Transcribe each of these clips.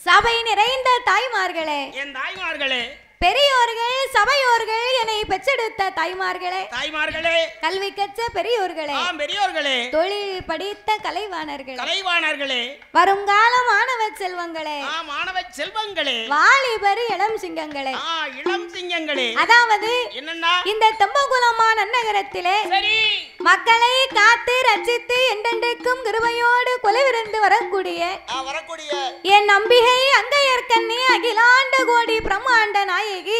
சபை நிறைந்த தாய்மார்களே, என் தாய்மார்களே, பெரியோர்கள், சபையோர்கள், என்னை பெற்றெடுத்த தாய்மார்களே, தாய்மார்களே, கல்வி கற்ற பெரியோர்களே, பெரியோர்களே, தொழில் படித்த கலைவாணர்களே, வருங்கால மாணவ செல்வங்களே, மாணவ செல்வங்களே, வாலிபர் இளம் சிங்கங்களே, இளம் சிங்கங்களே, அதாவது என்னன்னா இந்த தம்பகுலமான நன்னகரத்திலே சரி மக்களை காத்து ரட்சித்து என்றென்றைக்கும் கிருபையோடு கொலைவிருந்து வரக்கூடிய என் நம்பிகை அங்கையர்கண்ணி அகிலாண்ட கோடி பிரம்மாண்ட நாயகி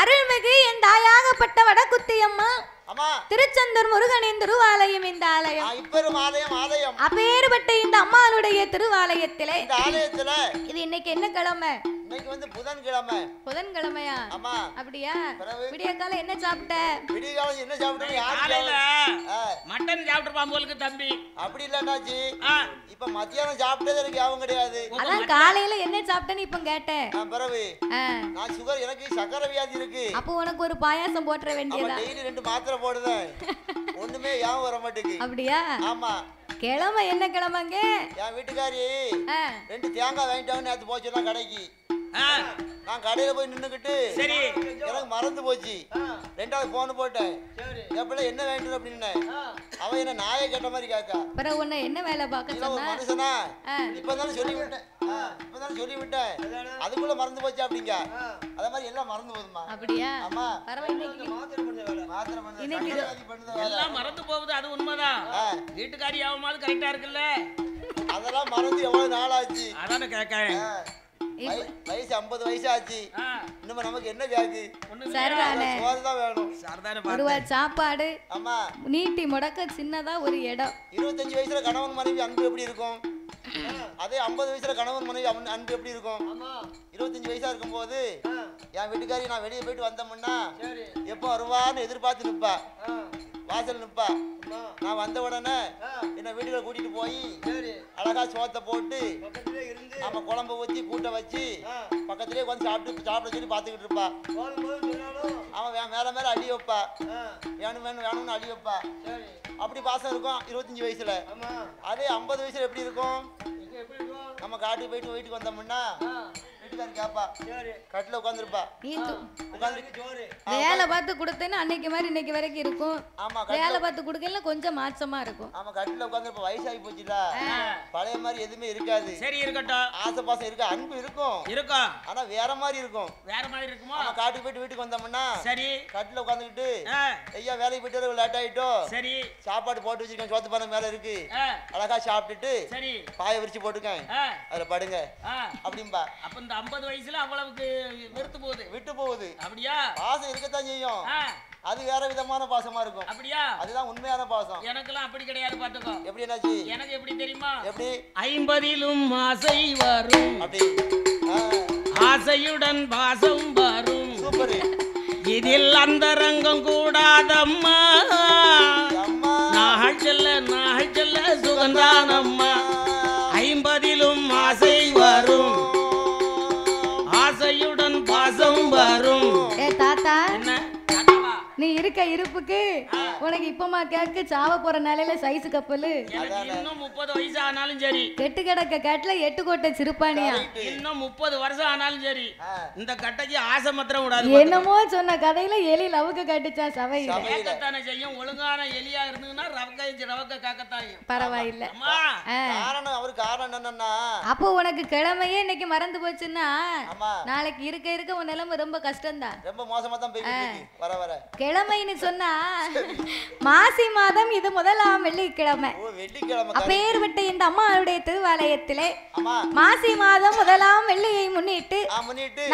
அருள்மிகு என் தாயாகப்பட்ட வடக்குத்தியம்மா திருச்செந்தூர் முருகனின் திருவாலயம். இந்த ஆலயம் அப்பேற்பட்ட இந்த அம்மாளுடைய திருவாலயத்திலே இது இன்னைக்கு என்ன கிழமை? இன்னைக்கு வந்து புதன்கிழமை. புதன்கிழமையா? அப்படியா? விடிய காலம் என்ன சாப்பிட்ட? விடிய காலம் என்ன சாப்பிட்டேன்னு காலையில மட்டன் சாப்பிட்டுருப்பான் போலுக்கு தம்பி. அப்படி இல்லடாச்சி, இப்ப மத்தியானம் சாப்பிட்டதே எனக்கு ஞாபகம் கிடையாது. அதான் காலையில என்ன சாப்பிட்டேன்னு இப்ப கேட்டேன். பிறகு நான் சுகர், எனக்கு சக்கரை வியாதி இருக்கு. அப்போ உனக்கு ஒரு பாயாசம் போட்டுற வேண்டியதா? டெய்லி 2 மாத்திரை போடுவேன், ஒண்ணுமே ஞாபகம் வர மாட்டேங்குது. அப்படியா? ஆமா. கிழமை என்ன கிழமைங்க? என் வீட்டுக்காரி 2 தேங்காய் வாங்கிட்டாங்க நேத்து போச்சுன்னா கடைக்கு. நான் கடையில போய் நின்னுக்கிட்டு சரி எனக்கு மறந்து போச்சு. 2வது போன் போட்டேன், எப்பல என்ன வேண்டும் அப்படின்னு. அவன் என்ன நாயை கேட்ட மாதிரி கேட்கா. பிறகு உன்னை என்ன வேலை பார்க்க சொன்னா? மனுஷனா இப்பதானே சொல்லிவிட்டேன், அதுக்குள்ள மறந்து போச்சு அப்படிங்க. அத மாதிரி எல்லாம் மறந்து போகுதுமா. அப்படியா? ஆமா. எல்லாம் மறந்து போகுது, அது உண்மைதான். வீட்டுக்காரி ஆகும்போது கரெக்டா இருக்குல்ல, அதெல்லாம் மறந்து எவ்வளவு நாள் ஆச்சு. அதான கேட்கறேன். வயசு 50 வயசு ஆச்சு, இன்னும் நமக்கு என்ன கேக்கு? சோறுதான் வேணும். ஒரு சாப்பாடு. ஆமா. நீட்டி முடக்க சின்னதா ஒரு இடம். 25 வயசுல கணவன் மனைவி அன்பு எப்படி இருக்கும்? அதே 50 வயசுல கணவன் மனைவி அன்பு எப்படி இருக்கும்? 25 வயசா இருக்கும் போது என் வீட்டுக்காரி நான் வெளியே போயிட்டு வந்தோம்னா எப்போ வருவான்னு எதிர்பார்த்து நிப்பா, வாசல் நிப்பா. நான் வந்த உடனே என்ன வீட்டுல கூட்டிட்டு போய் அழகா சோத்தை போட்டு நம்ம குழம்பு ஊத்தி கூட்ட வச்சு பக்கத்திலேயே உட்காந்து சாப்பிட சொல்லி பாத்துக்கிட்டு இருப்பா. அவன் மேல மேல அடி வைப்பா, வேணும்னு அடி வைப்பா. அப்படி பாசம் இருக்கும் 25 வயசுல. அதே 50 வயசுல எப்படி இருக்கும்? நம்ம காட்டுக்கு போயிட்டு வீட்டுக்கு வந்தோம்னா வீட்டுக்காரி கேப்பா, கட்டில உட்காந்துருப்பா. வேலை பார்த்து கொடுத்தேன்னு அன்னைக்கு மாதிரி இன்னைக்கு வரைக்கும் இருக்கும். ஆமா, வேலை பார்த்து கொடுக்கல கொஞ்சம் மாற்றமா இருக்கும். ஆமா, கட்டில உட்காந்துருப்பா. வயசாகி போச்சுல, பழைய மாதிரி எதுவுமே இருக்காது. சரி இருக்கட்டும், ஆசை பாசம் இருக்கு, அன்பு இருக்கும், ஆனா வேற மாதிரி இருக்கும். வேற மாதிரி இருக்குமா? நம்ம காட்டுக்கு போயிட்டு வீட்டுக்கு வந்தோம்னா சரி கட்டில உட்காந்துக்கிட்டு ஐயா வேலைக்கு போயிட்டு லேட் ஆயிட்டோம், சரி சாப்பாடு போட்டு வச்சிருக்கேன், சோத்து பானை மேல இருக்கு, அழகா சாப்பிட்டுட்டு சரி பாய விரிச்சு போட்டுக்கேன், அதுல படுங்க அப்படின்பா. அப்ப இந்த 50 வயசுல அவ்வளவுக்கு விட்டு போகுது. அப்படியா? பாசம் இருக்கத்தான் செய்யும், அது வேற விதமான பாசமா இருக்கும். அப்படியா? அதுதான் உண்மையான பாசம். எனக்கெல்லாம் அப்படி கிடையாது பாத்துக்கோ. எப்படி என்னாச்சு? எனக்கு எப்படி தெரியுமா? எப்படி? 50லும் ஆசை வரும், அப்படி ஆசையுடன் பாசம் வரும். சூப்பர். இதில் அந்த ரங்கம் கூடாதம்மா, நாள் செல்ல சுகந்தானம்மா. 50லும் ஆசை வரும், ஆசையுடன் பாசம் வரும். தாத்தா நீ இருக்க இருப்புக்கு உனக்கு இப்பமா கேக்கு சாவ போற நிலையில சைஸ் கப்பல். இன்னும் 30 வயசு ஆனாலும் சரி, கெட்டு கிடக்க கட்டில 8 கோட்டை சிறுப்பானியா. இன்னும் 30 வருஷம் ஆனாலும் சரி இந்த கட்டைக்கு ஆசை மாத்திரம் விடாது. என்னமோ சொன்ன கதையில எலி லவுக்க கட்டுச்சா சபையில. கேட்கத்தானே செய்யும். ஒழுங்கான எலியா இருந்ததுன்னா ரவக்க காக்கத்தான். பரவாயில்ல. காரணம் அவரு காரணம் என்னன்னா, அப்போ உனக்கு கிழமையே இன்னைக்கு மறந்து போச்சுன்னா நாளைக்கு இருக்க உன் நிலைமை ரொம்ப கஷ்டம்தான், ரொம்ப மோசமா தான் போயிட்டு இருக்கு. வர வர கிழமைன்னு சொன்னா மாசி மாதம் இது முதலாம் வெள்ளிக்கிழமை. அப்பேற்பட்ட இந்த அம்மாவுடைய திருவாலயத்திலே மாசி மாதம் முதலாம் வெள்ளியை முன்னிட்டு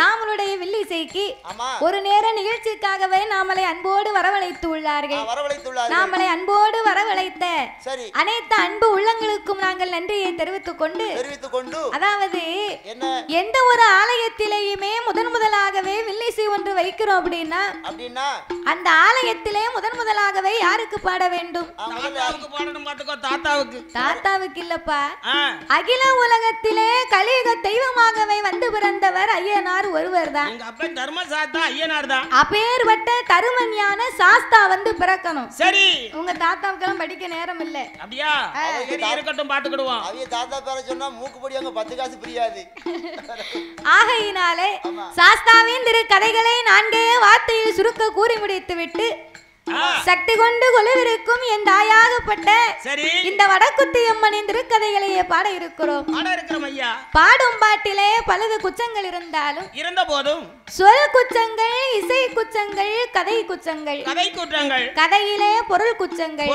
நாமளுடைய வெள்ளிசைக்கு ஒரு நேர நிகழ்ச்சிக்காகவே நாமளை அன்போடு வரவழைத்து உள்ளார்கள். நாமளை அன்போடு வரவழைத்த அனைத்து அன்பு உள்ளங்களுக்கும் நாங்கள் நன்றியை தெரிவித்துக் கொண்டு, அதாவது எந்த ஒரு ஆலயத்திலேயுமே முதலாகவே வெள்ளிசை ஒன்று வைக்கிறோம் அப்படின்னா அந்த ஆலயத்திலே முதலாகவே யாருக்கு பாட வேண்டும்? தாத்தாவுக்கு இல்லப்பா, அகில உலகத்திலே கலியுக தெய்வமாகவே வந்து பிறந்தவர் வந்தவர் ஐயனார் ஒருவர் தான். எங்க அப்பா தர்மசாஸ்தா ஐயனார் தான். அப்பேர்பட்ட தருமஞான சாஸ்தா வந்து பிறக்கணும். சரி, உங்க தாத்தாவுக்கெல்லாம் படிக்க நேரம் இல்ல. அப்படியா? இருக்கட்டும், பாத்துக்கிடுவோம். அவிய தாத்தா பேர சொன்னா மூக்குப்படி அங்க 10 காசு பிரியாது. ஆகையினாலே சாஸ்தாவின் திரு கதைகளை நான்கே வார்த்தையில் சுருக்க கூறி முடித்து விட்டு சக்தி கொண்டு கொலுவிருக்கும் என் தாயாகப்பட்ட இந்த வடக்குத்தி அம்மனின் திருக்கதைகளையே பாட இருக்கிறோம். பாடும் பாட்டிலே பலது குச்சங்கள் இருந்தாலும் இருந்த போதும் சொல் குச்சங்கள், இசை குச்சங்கள், கதை குச்சங்கள், கதையிலே பொருள் குற்றங்கள்,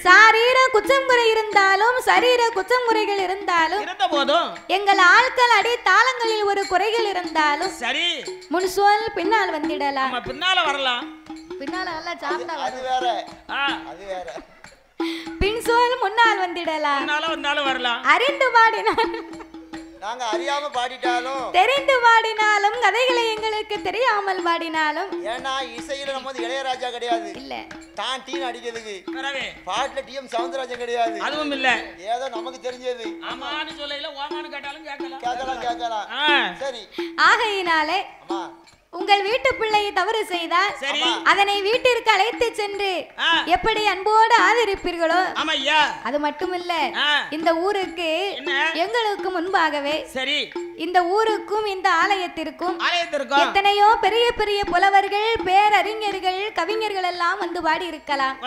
சாரீர குற்றம் குறை இருந்தாலும் சரீர குற்றம் குறைகள் இருந்தாலும் இருந்த போதும் எங்கள் ஆட்கள் அடி தாளங்களில் ஒரு குறைகள் இருந்தாலும் சரி முன் சொல் பின்னால் வந்திடலாம். பின்னால வரலாம், பின்னால நல்லா சாப்பிட்டா அது வேற, அது வேற. பின் சொல் முன்னால் வந்திடலாம், முன்னால வந்தாலும் வரலாம். அறிந்து பாடினாலும் நாங்க அறியாம பாடிட்டாலும் தெரிந்து பாடினாலும் கதைகளை எங்களுக்கு தெரியாமல் பாடினாலும் ஏன்னா இசையில நம்ம வந்து இளையராஜா கிடையாது இல்ல, தான் டீன் அடிக்கிறதுக்கு பாட்டுல டிஎம் சவுந்தரராஜன் கிடையாது, அதுவும் இல்ல. ஏதோ நமக்கு தெரிஞ்சது ஆமான்னு சொல்லல ஓமான்னு கேட்டாலும் கேட்கலாம். சரி, ஆகையினாலே உங்கள் வீட்டு பிள்ளையை தவறு செய்தால் அதனை வீட்டிற்கு அழைத்து சென்று எப்படி அன்போடு ஆதரிப்பீர்களோ அது மட்டுமில்ல, இந்த ஊருக்கு எங்களுக்கு முன்பாகவே சரி இந்த ஊருக்கும் இந்த ஆலயத்திற்கும் எத்தனையோ பெரிய பெரிய புலவர்கள், பேரறிஞர்கள், கவிஞர்கள் எல்லாம் வந்து பாடி இருக்கலாம்,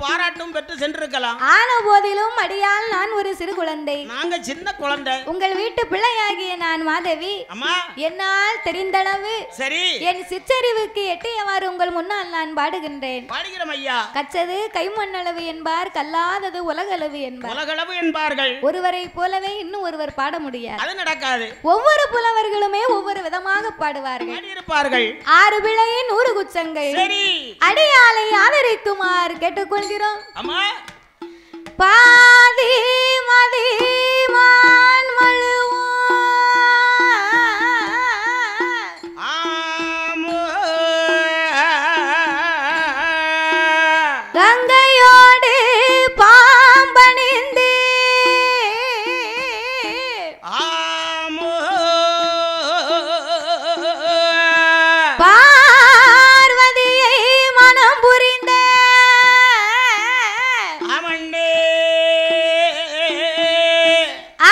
பாராட்டும் பெற்று சென்றிருக்கலாம். ஆன போதிலும் அடியால் நான் ஒரு சிறு குழந்தை, நாங்க சின்ன குழந்தை. உங்கள் வீட்டு பிள்ளையாகிய நான் மாதவி என்னால் தெரிந்தளவு சரி என் சிற்றறிவுக்கு எட்டியவாறு உங்கள் முன்னால் நான் பாடுகின்றேன். கச்சது கைமண்ணளவு என்பார், கல்லாதது உலகளவு என்பார், உலகளவு என்பார்கள். ஒருவரை போலவே இன்னும் ஒருவர் பாட முடியாது, அது நடக்காது. ஒவ்வொரு புலவர்களுமே ஒவ்வொரு விதமாக பாடுவார்கள். 6 பிழை 100 குச்சங்கள் அடியாலை ஆதரிக்குமாறு கேட்டுக்கொள்கிறோம். பாதி மதி மான் மழுவோ கங்கையோடு பாம்பணிந்து பார்வதியை மனம் புரிந்த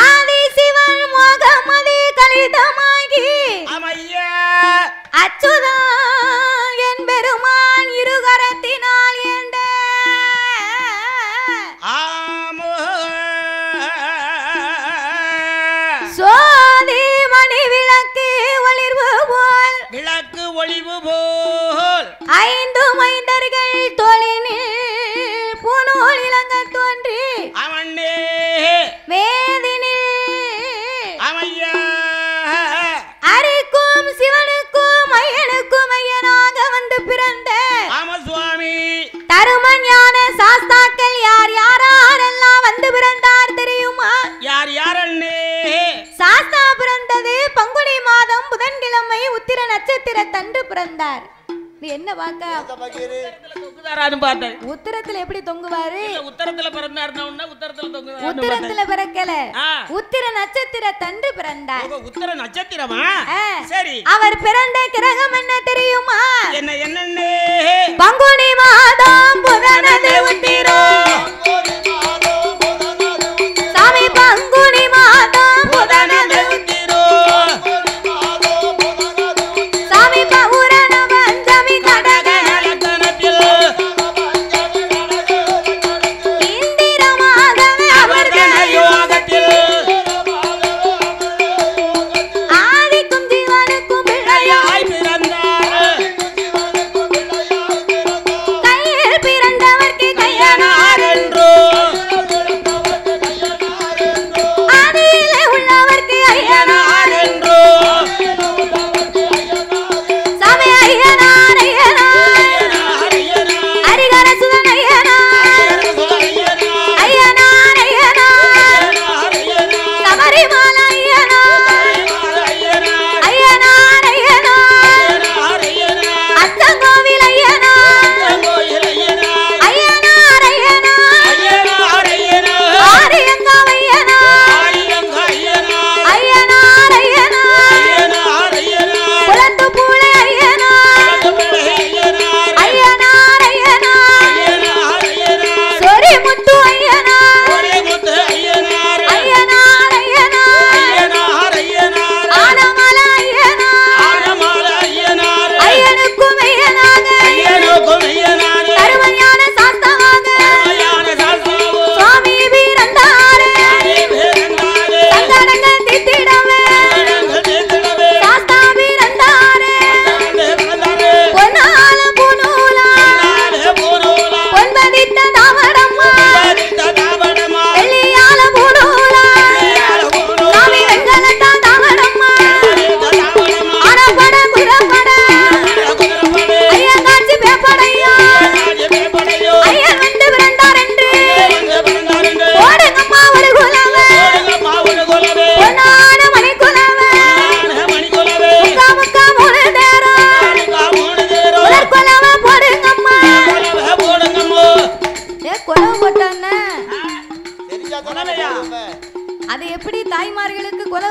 ஆதி சிவன் மோகமதி கலிதமாகி அச்சுதா என் பெருமான் இருகரத்தினால் ஏண்ட சோதி மணி விளக்கு ஒளிவு போல் 5 மைந்தர்கள் தோளினில் பூநூல் இளங்க தோன்றி வேதினில் அரிக்கும் சிவனுக்கும் ஐயனுக்கும் ஐயனாக வந்து பிறந்த தருமஞான சாஸ்தாக்கள் யார் யாரெல்லாம் வந்து பிறந்தார் தெரியுமா? யார் யாரன்னே? சாஸ்தா பிறந்தது பங்குனி மாதம் புதன்கிழமை உத்திர நட்சத்திர தன்று பிறந்தார். என்ன பாக்க உத்தரத்துல எப்படி தொங்குவாரு? உத்தரத்துல பிறந்தாருன்னா உத்தரத்துல பிறக்கல, உத்திர நட்சத்திர தன்று பிறந்தார். உத்திர நட்சத்திரமா? சரி. அவர் பிறந்த கிரகம் என்ன தெரியுமா? என்ன என்னன்னே? பங்குனி மாதம் புதனது உத்திரோ சாமி, பங்குனி மாதம் புதனது உத்திரோ சாமி, பௌரண பஞ்சமி கடக இந்திரமாகவே அவர்கள் யோகத்தில் ஆதிக்கும் ஜீவனுக்கும் பிள்ளையாய் பிறந்தார். கையில் பிறந்தவர்க்கு கையனாய்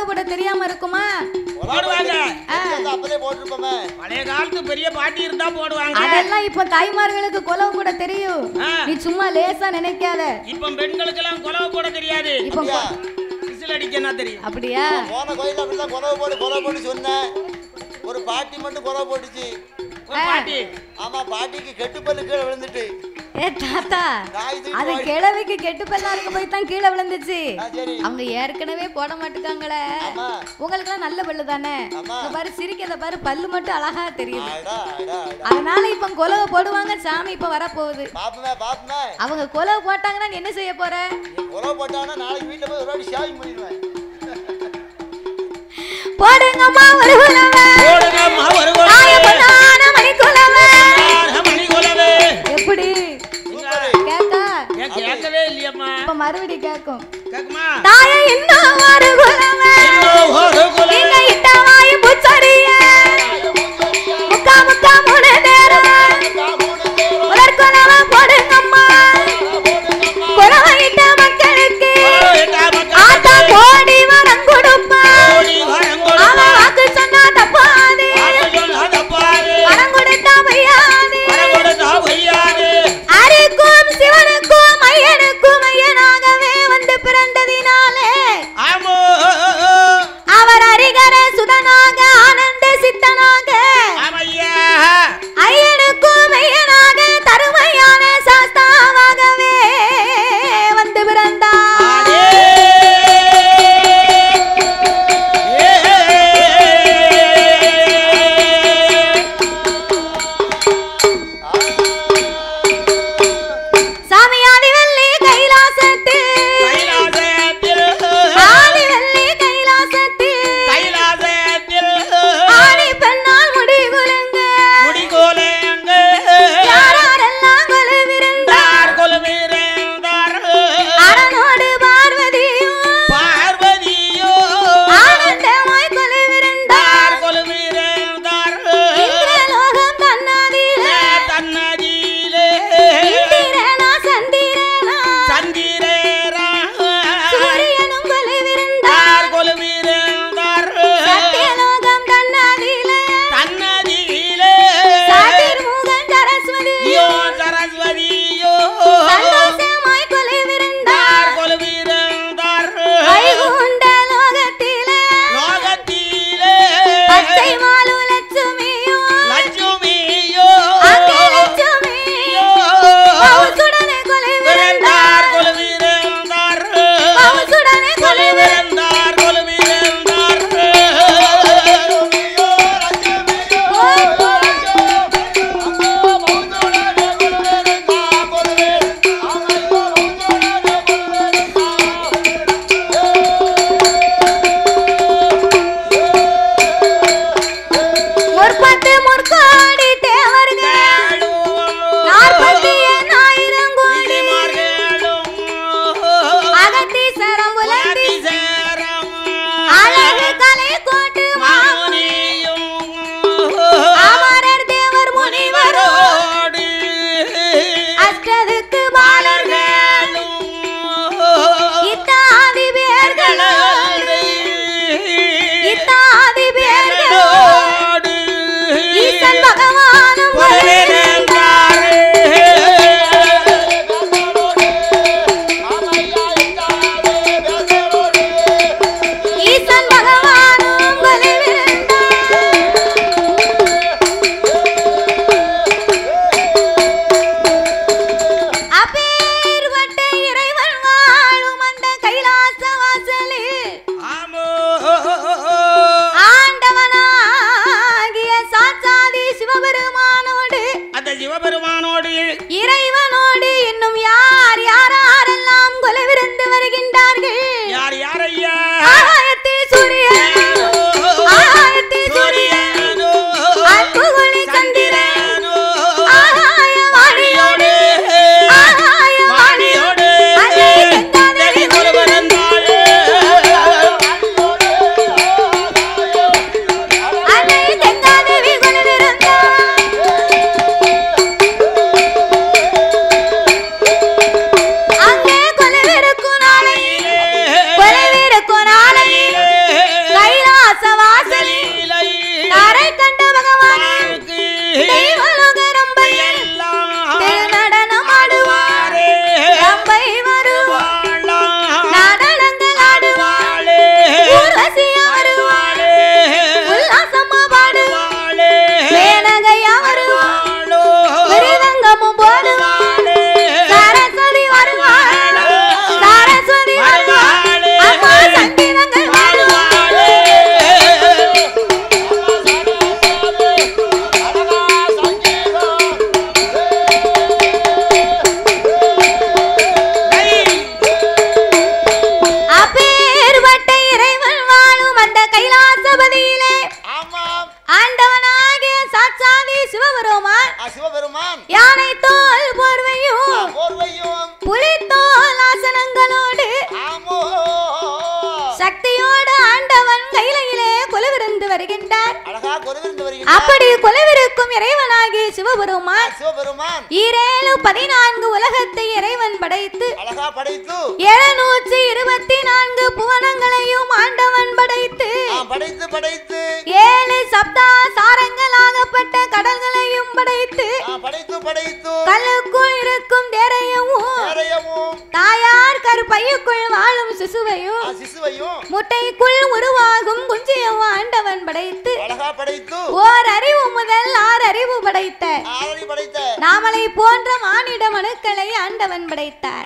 போட தெரியாம இருக்குமா? போடுவாங்க. அப்பவே போட்டுருப்போமே. பழைய காலத்து பெரிய பாட்டி இருந்தா போடுவாங்க. அதெல்லாம் இப்ப தாய்மார்களுக்கு கொலவு போட தெரியும். நீ சும்மா லேசா நினைக்காத. இப்ப பெண்களுக்கு எல்லாம் கொலவு போட தெரியாது. இப்ப விசில் அடிக்கனா தெரியும். அப்படியா? போன கோயில்ல அப்படிதான் கொலவு போடு சொன்னேன். ஒரு பாட்டி மட்டும் கொலவு போட்டுச்சு. ஒரு பாட்டி. ஆமா, பாட்டிக்கு கெட்டுப்பல்லு கீழே விழுந்துட்டு. ஏ தாத்தா, அது கிழவிக்கு கெட்டுப்பல்லா இருக்க போய் தான் கீழே விழுந்துச்சு. அவங்க ஏற்கனவே போட மாட்டுக்காங்களே. உங்களுக்கு எல்லாம் நல்ல பல்லு தானே? பாரு சிரிக்கிறத பாரு, பல்லு மட்டும் அழகா தெரியுது. அதனால இப்ப கொலவை போடுவாங்க. சாமி இப்ப வரப்போகுது. அவங்க கொலவை போட்டாங்கன்னா என்ன செய்ய போற? கொலவை போட்டாங்கன்னா நாளைக்கு வீட்டுல போய் ஒரு வாட்டி ஷேவிங் பண்ணிடுவேன். போடுங்கம்மா ஒரு குலவை, போடுங்கம்மா ஒரு குலவை, ஆயப்பனான மணிக்குலவை. மணிக்குலவை எப்படி கேக்கா? கேட்கவே இல்லையம்மா. இப்ப மறுபடி கேக்கும். கேக்குமா? தாய இன்னும் ஒரு குலவை, நீங்க இட்ட வாய் புச்சரிய முக்கா முக்கா மூணு தேரம் முதற் குலவை போடுங்கம்மா. குலவை இட்ட மக்களுக்கு ஆத்தா கோடி வரம் கொடுப்பா. அவன் வாக்கு சொன்னா தப்பாது, வரம் கொடுத்தா பொய்யாது. அருக்கும் சிவனுக்கும் ஐயனுக்கும் ஐயனாகவே வந்து பிறந்ததினாலே கைலாசபதியிலே ஆமாம் ஆண்டவனாகிய சாட்சாதி சிவபெருமான் யானை தோல் போர்வையும் புலித்தோல் ஆசனங்களோடு சக்தியோடு ஆண்டவன் கையிலே கொலுவிருந்து வருகின்றார். அப்படி கொலுவிருக்கும் இறைவனாகிய சிவபெருமான் 714 உலகத்தை இறைவன் படைத்து 724 புவனங்களையும் ஆண்டவன் படைத்து 7 சப்தா சாரங்களாகப்பட்ட கடல்களையும் படைத்து கல்லுக்குள் இருக்கும் தேரையும் தாயார் கருப்பையுக்குள் வாழும் சிசுவையும் முட்டைக்குள் உருவாகும் குஞ்சியும் ஆண்டவன் படைத்து ஓர் அறிவு முதல் 6 அறிவு படைத்த நாமலை போன்ற மானிட மனுக்களை ஆண்டவன் படைத்தார்.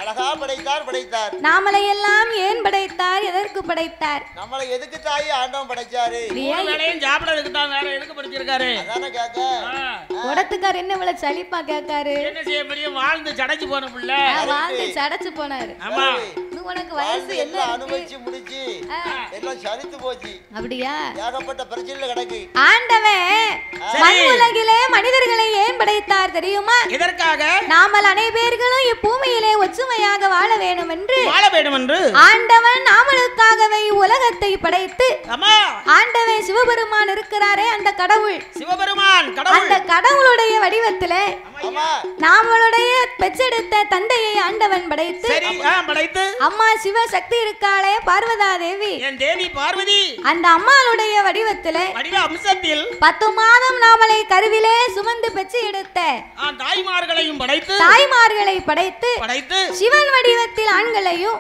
நாமலை எல்லாம் ஏன் படைத்தார்? எதற்கு படைத்தார்? நம்மளை எதுக்கு தாயி ஆண்டவன் படைச்சாரு? சாப்பிடறதுக்கு தான், வேற எதுக்கு படைச்சிருக்காரு? அதானே கேக்க. உடத்துக்கார் என்ன இவ்வளவு சலிப்பா கேட்காரு? என்ன செய்ய முடியும்? வாழ்ந்து சடைச்சு போன புள்ள, வாழ்ந்து சடைச்சு போனாரு. ஆமா, உனக்கு வயசு என்ன? அனுபவிச்சு முடிச்சு எல்லாம் சலித்து போச்சு. அப்படியா? ஏகப்பட்ட பிரச்சனைல கிடக்கு. ஆண்டவன் மண் உலகிலே மனிதர்களை ஏன் படைத்தார் தெரியுமா? இதற்காக நாமல் அனைவர்களும் இப்பூமியிலே ஒற்றுமையாக வாழ வேண்டும் என்று ஆண்டவன் நாமளுக்காகவே உலகத்தை படைத்து ஆண்டவன் சிவபெருமான் இருக்கிறாரே அந்த கடவுள், அந்த கடவுளுடைய வடிவத்திலே நாமளுடைய பெற்றெடுத்த தந்தையை ஆண்டவன் படைத்து அம்மா சிவசக்தி இருக்காளே பார்வதா தேவி, அந்த அம்மாளுடைய வடிவத்திலே 10 மாதம் நாமளை கருவிலே சுமந்து பெற்று எடுத்த தாய்மார்களை படைத்து சிவன் வடிவத்தில் ஆண்களையும்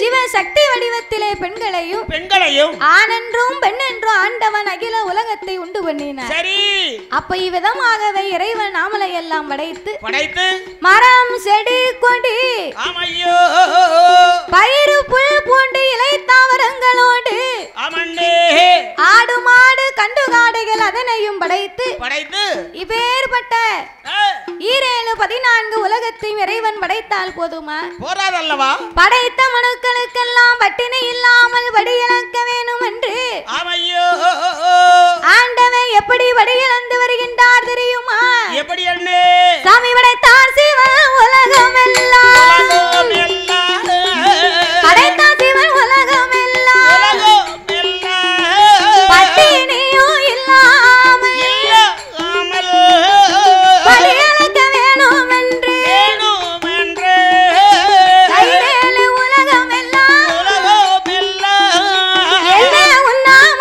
சிவசக்தி வடிவத்திலே பெண்களையும் ஆணென்றும் பெண்ணென்றும் ஆண்டவன் அகில உலகத்தை உண்டு பண்ணினார். அப்ப இவ்விதமாகவே இறைவன் நாமளை எல்லாம் படைத்து மரம் செடி கொடி பயிறு புல் பூண்டு இலை தாவரங்களோடு ஆடு மாடு கண்டு காடுகள் அதனையும் படைத்து இப்பேற்பட்ட 14 உலகத்தையும் இறைவன் படைத்தால் போதுமா? போராதல்லவா? படைத்த மனுக்களுக்கெல்லாம் பட்டினி இல்லாமல் வடியிழக்க வேணும் என்று ஆண்டவன் எப்படி வடியிழந்து வருகின்றார் தெரியுமா? எப்படி அண்ணே? சாமி படைத்தார் சிவன் உலகம் எல்லாம், படைத்தார் சிவன் உலகம் எல்லாம், பட்டினியும் இல்லாமல் வடியிழக்க வேணும் என்று கைரேலு உலகம் எல்லாம் என்ன உண்ணாம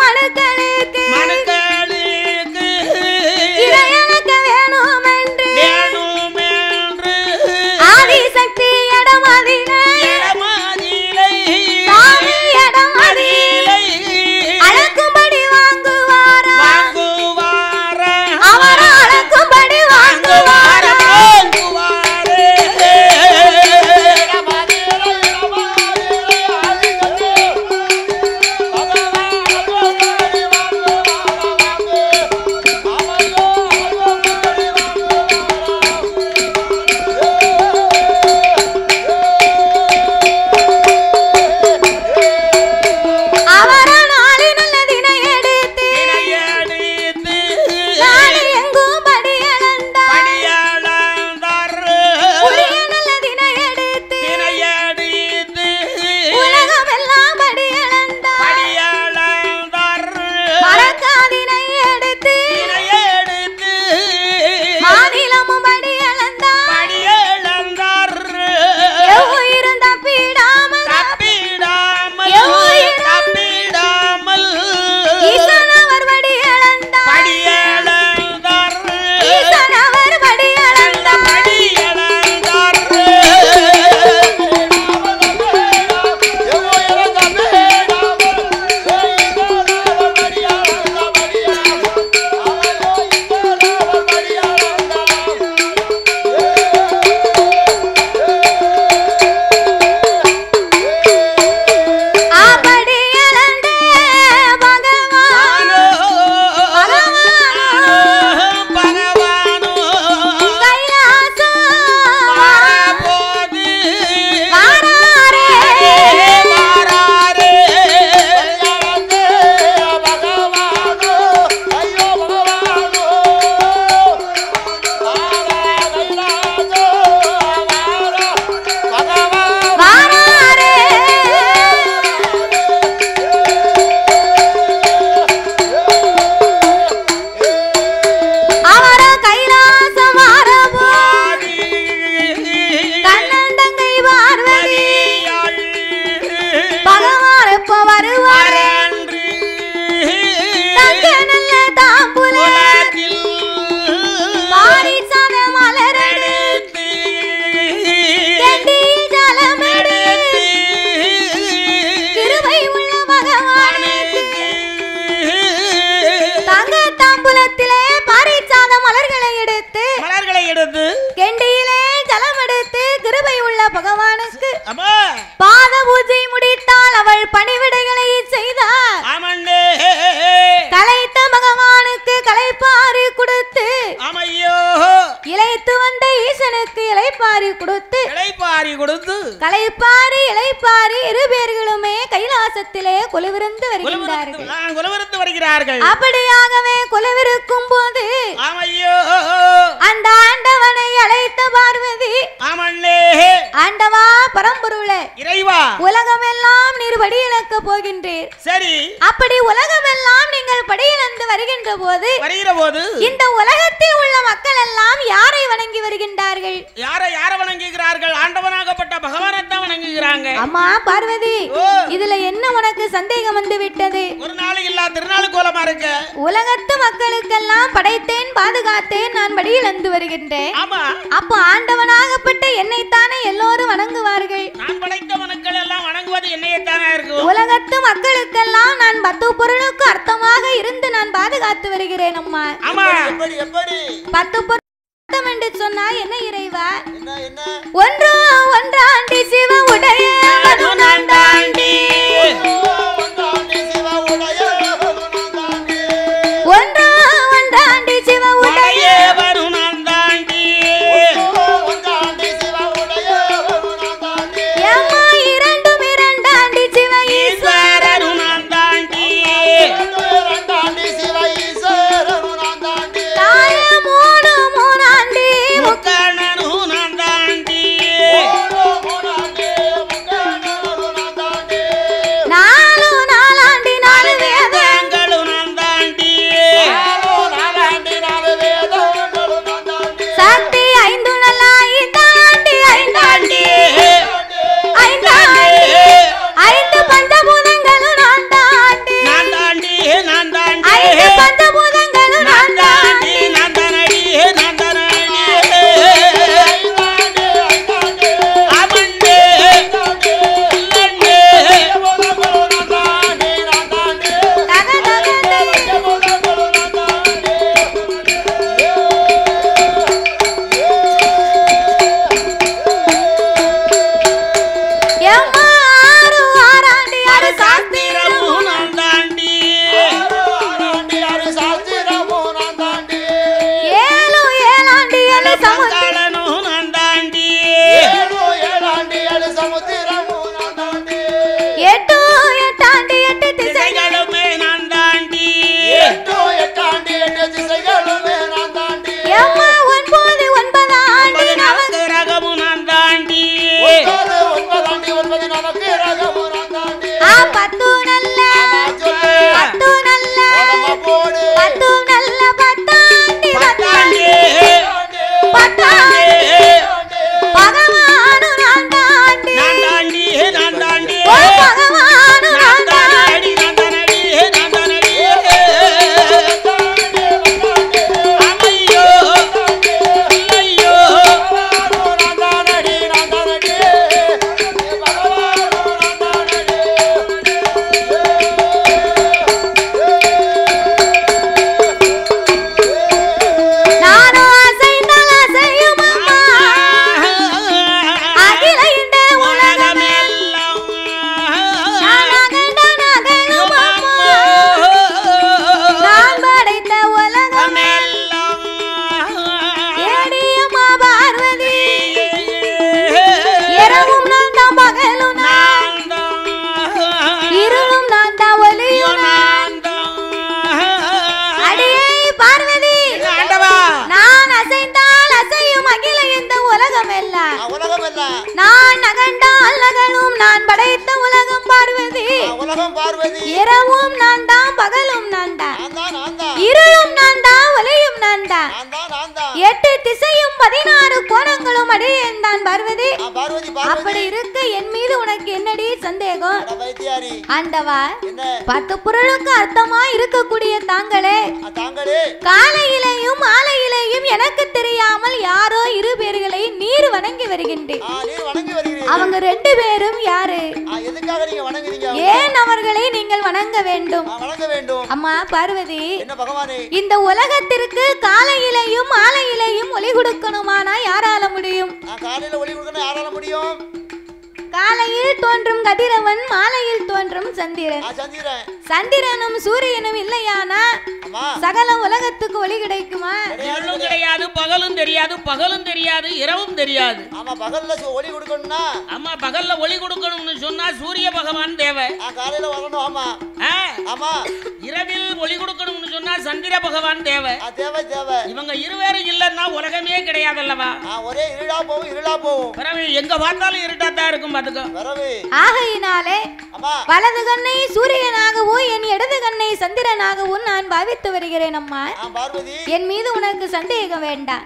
கொடுத்து கலைப்பாரி இளைப்பாரி இரு பேர்களுமே கைலாசத்திலே குலவிருந்து வருகிறார்கள். அப்படியாகவே குலவிருக்கும் போது அந்த ஆண்டவனை அழைத்த பார்வதி, ஆண்டவா பரம்பொருளே இறைவா, உலகமெல்லாம் நீர் படியிழக்க போகின்றீர். சரி, அப்படி உலகமெல்லாம் நீங்கள் படியிழந்து வருகின்ற போது இந்த உலகத்தில் உள்ள மக்கள் எல்லாம் யாரை வணங்கி வருகின்றார்கள்? யாரை வணங்குகிறார்கள்? ஆண்டவனாகப்பட்ட பகவானைத்தான் வணங்குகிறாங்க. அம்மா பார்வதி, இதுல என்ன உனக்கு சந்தேகம் வந்து விட்டது? ஒரு நாள் இல்ல திருநாள் கோலமா இருக்கு. உலகத்து மக்களுக்கெல்லாம் படைத்தேன் பாதுகாத்தேன் நான் படியிழந்து வருகின்றேன். அப்போ ஆண்டவனாகப்பட்ட என்னைத்தானே எல்லோரும் வணங்குவார்கள். நான் படைத்த மக்கள் எல்லாம் வணங்குவது என்னையத்தானே இருக்கும். உலகத்து மக்களுக்கெல்லாம் நான் 10 பொருளுக்கு அர்த்தமாக இருந்து நான் பாதுகாத்து வருகிறேன். அம்மா எப்படி 10 பொருள் என்று சொன்னா என்ன இறைவா? ஒன்றோ ஒன்றாண்டி சிவ உடைய தாண்டி, ஒன்றோ ஒன்றாண்டி சிவ உடைய ஏமா இரண்டும் இரண்டாண்டி சிவ ஈஸ்வரன் தாய மூணு மூணாண்டி நாலு நாலாண்டி நாலு வேதங்களும் சக்தி ஐந்து நல்ல ஐந்தாண்டி ஐந்தாண்டி ஐந்தாண்டி ஐந்து பஞ்சபூதங்களும் நான் தாண்டி ஐந்து பஞ்சபூதங்களும் நான் தாண்டி நான் அகண்டால் நகலும் நான் படைத்த உலகம் பார்வதி. இரவும் நான் தான் பகலும் நான் தான், இருளும் நான் தான் ஒளியும் நான் தான், 8 திசையும் 16 கோணங்களும் அடியேன் தான் பார்வதி. அப்படி இருக்க என் மீது உனக்கு என்னடி சந்தேகம்? ஆண்டவா, 10 பொருளுக்கு அர்த்தமா இருக்கக்கூடிய தாங்களே காலையிலேயும் மாலையிலேயும் எனக்கு தெரியாமல் யாரோ 2 பேர்களை நீர் வணங்கி வருகின்றேன். அவங்க 2 பேரும் யாரு? ஏன் அவர்களை நீங்கள் வணங்க வேண்டும்? அம்மா பார்வதி, இந்த உலகத்திற்கு காலையிலேயும் மாலையிலேயும் ஒளி கொடுக்கணுமானா யாரால முடியும்? காலையில் தோன்றும் கதிரவன் மாலையில் தோன்றும் சந்திரன் சந்திரனும் சூரியனும் இல்லையானா சகல உலகத்துக்கு ஒளி கிடைக்குமா? இருளும் கிடையாது, பகலும் தெரியாது, பகலும் தெரியாது, இரவும் தெரியாது. ஆமா பகல்ல ஒளி கொடுக்கணும்னா ஆமா பகல்ல ஒளி கொடுக்கணும்னு சொன்னா சூரிய பகவான் தேவை. காலையில வரணும். ஆமா ஆமா இரவில் ஒளி கொடுக்கணும்னு சொன்னா சந்திர பகவான் தேவை. தேவை தேவை. இவங்க இருவேரும் இல்லன்னா உலகமே கிடையாதல்லவா? ஒரே இருளா போகும். பிறகு எங்க பார்த்தாலும் இருட்டாத்தான் இருக்கும் பாத்துக்கோ. ஆகையினாலே வலது கண்ணை சூரியனாகவும் என் இடது கண்ணை சந்திரனாகவும் நான் பாவித்து வருகிறேன் அம்மா. என் மீது உனக்கு சந்தேகம் வேண்டாம்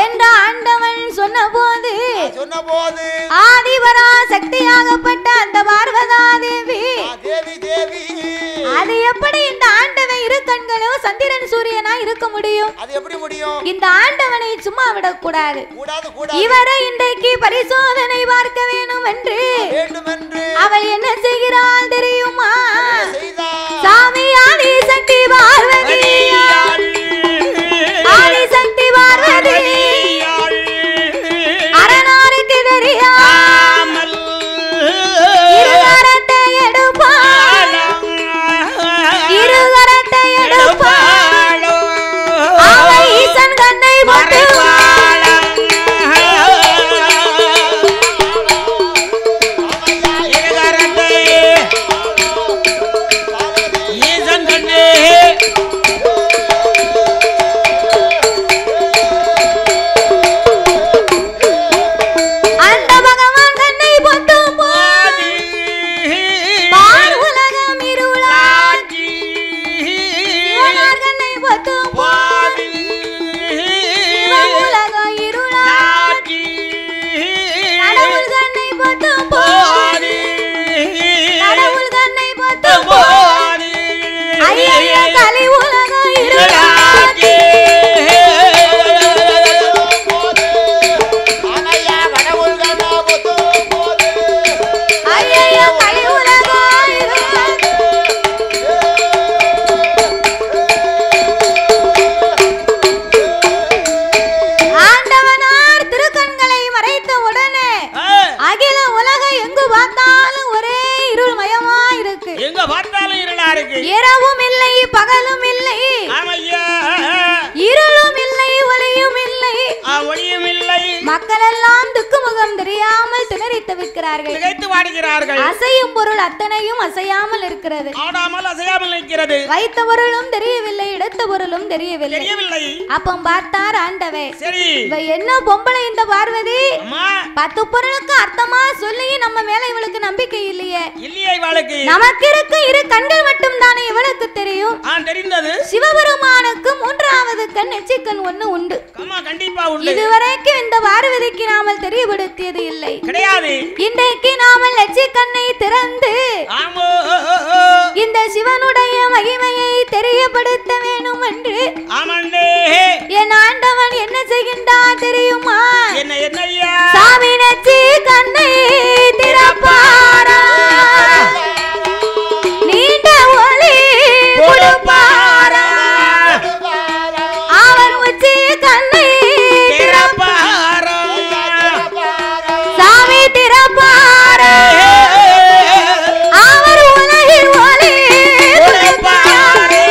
என்ற ஆண்டவன் சொன்னபோது ஆதிபரா சக்தியாகப்பட்ட அந்த பார்வதா தேவி அது எப்படி இந்த ஆண்டவன் இரு கண்களும் சந்திரன் சூரியனா இருக்க முடியும்? அது எப்படி முடியும்? இந்த ஆண்டவனை சும்மா விடக்கூடாது. இவரை இன்றைக்கு பரிசோதனை பார்க்க வேண்டும் என்று அவள் என்ன செய்கிறாள் தெரியுமா? சாமி ஆதி சக்தி பார்வதி ஆதி சக்தி பார்வதி அரணாருக்கு தெரியாமல் இருகரத்தை எடுப்பாள் அவள் ஈசன் கண்ணை போட்டு இரவும் இல்லை பகலும் இல்லை இருளும் இல்லை ஒளியும் இல்லை மக்கள் எல்லாம் துக்குமுகம் தெரியாமல் திணறி தவிக்கிறார்கள். அசையும் பொருள் அத்தனையும் அசையாமல் இருக்கிறது. வைத்த பொருளும் தெரியவில்லை, எடுத்த பொருளும் தெரியவில்லை. அப்போ பார்த்தார் ஆண்டவே, என்ன பொம்பளை இந்த பார்வதி 10 பொருளுக்கு அர்த்தமா சொல்லி நம்ம மேல இவளுக்கு நம்பிக்கை இல்லையே. நமக்கு இருக்க இரு கண்கள் மட்டும் தானே இவளுக்கு தெரியும். சிவபெருமானுக்கு 3வது கண் எச்சிக்கண் ஒண்ணு உண்டு. இதுவரைக்கும் இந்த பார்வதிக்கு நாமல் தெரியப்படுத்தியது இல்லை. இன்றைக்கு நாமல் எச்சிக்கண்ணை திறந்து இந்த சிவனுடைய மகிமையை தெரியப்படுத்த வேண்டும் என்று என் ஆண்டவன் என்ன செய்கின்றான் தெரியுமா? சாமி நச்சி கண்ணை திறப்பாரா, நீண்ட ஒளி கொடுப்பாரா, அவர் உச்சி கண்ணை திறப்பாரா, சாமி திறப்பாரா, அவர் உலகில் ஒளி கொடுப்பாரா.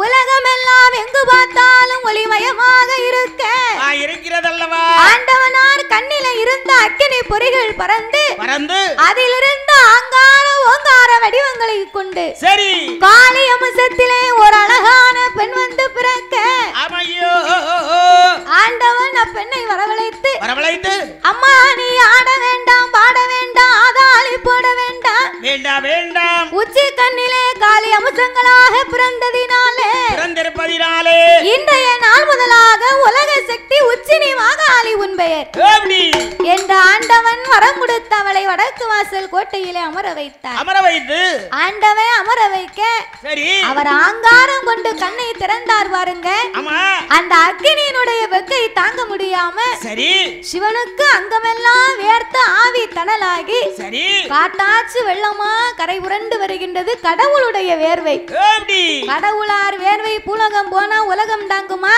உலகமெல்லாம் எங்கு பார்த்தாலும் ஒளிமயமாக இருக்கிறதல்லவா? ஆண்டவனார் கண்ணில இருந்த அக்கினி பொறிகள் பறந்து அதிலிருந்த ஆங்கார ஓங்கார வடிவங்களை கொண்டு காளி அம்சத்திலே ஒரு அழகான பெண் வந்து பிறக்க ஆண்டவன் அப்பெண்ணை வரவழைத்து அம்மா நீ ஆட வேண்டாம், பாட வேண்டாம், ஆதாளி போட வேண்டாம், உச்சி கண்ணிலே காளி அம்சங்களாக பிறந்திருப்பதினாலே இன்றைய நாள் முதலாக உலக சக்தி உச்சினி மாகாளி உன் பெயர் என்ற ஆண்டவன் வரம் கொடுத்த அவளை வடக்கு வாசல் கோட்டையிலே அமர வைத்து ஆண்டவன் அமர வைக்க அவர் ஆங்காரம் கொண்டு கண்ணை திறந்தார் பாருங்க. அந்த அக்கினியினுடைய வெக்கை தாங்க முடியாம சிவனுக்கு அங்கமெல்லாம் வேர்த்து ஆவி தணலாகி காட்டாச்சு வெள்ளமா கரை புரண்டு வருகின்றது. கடவுளுடைய வேர்வை, கடவுளார் வேர்வை பூலகம் போனா உலகம் தாங்குமா?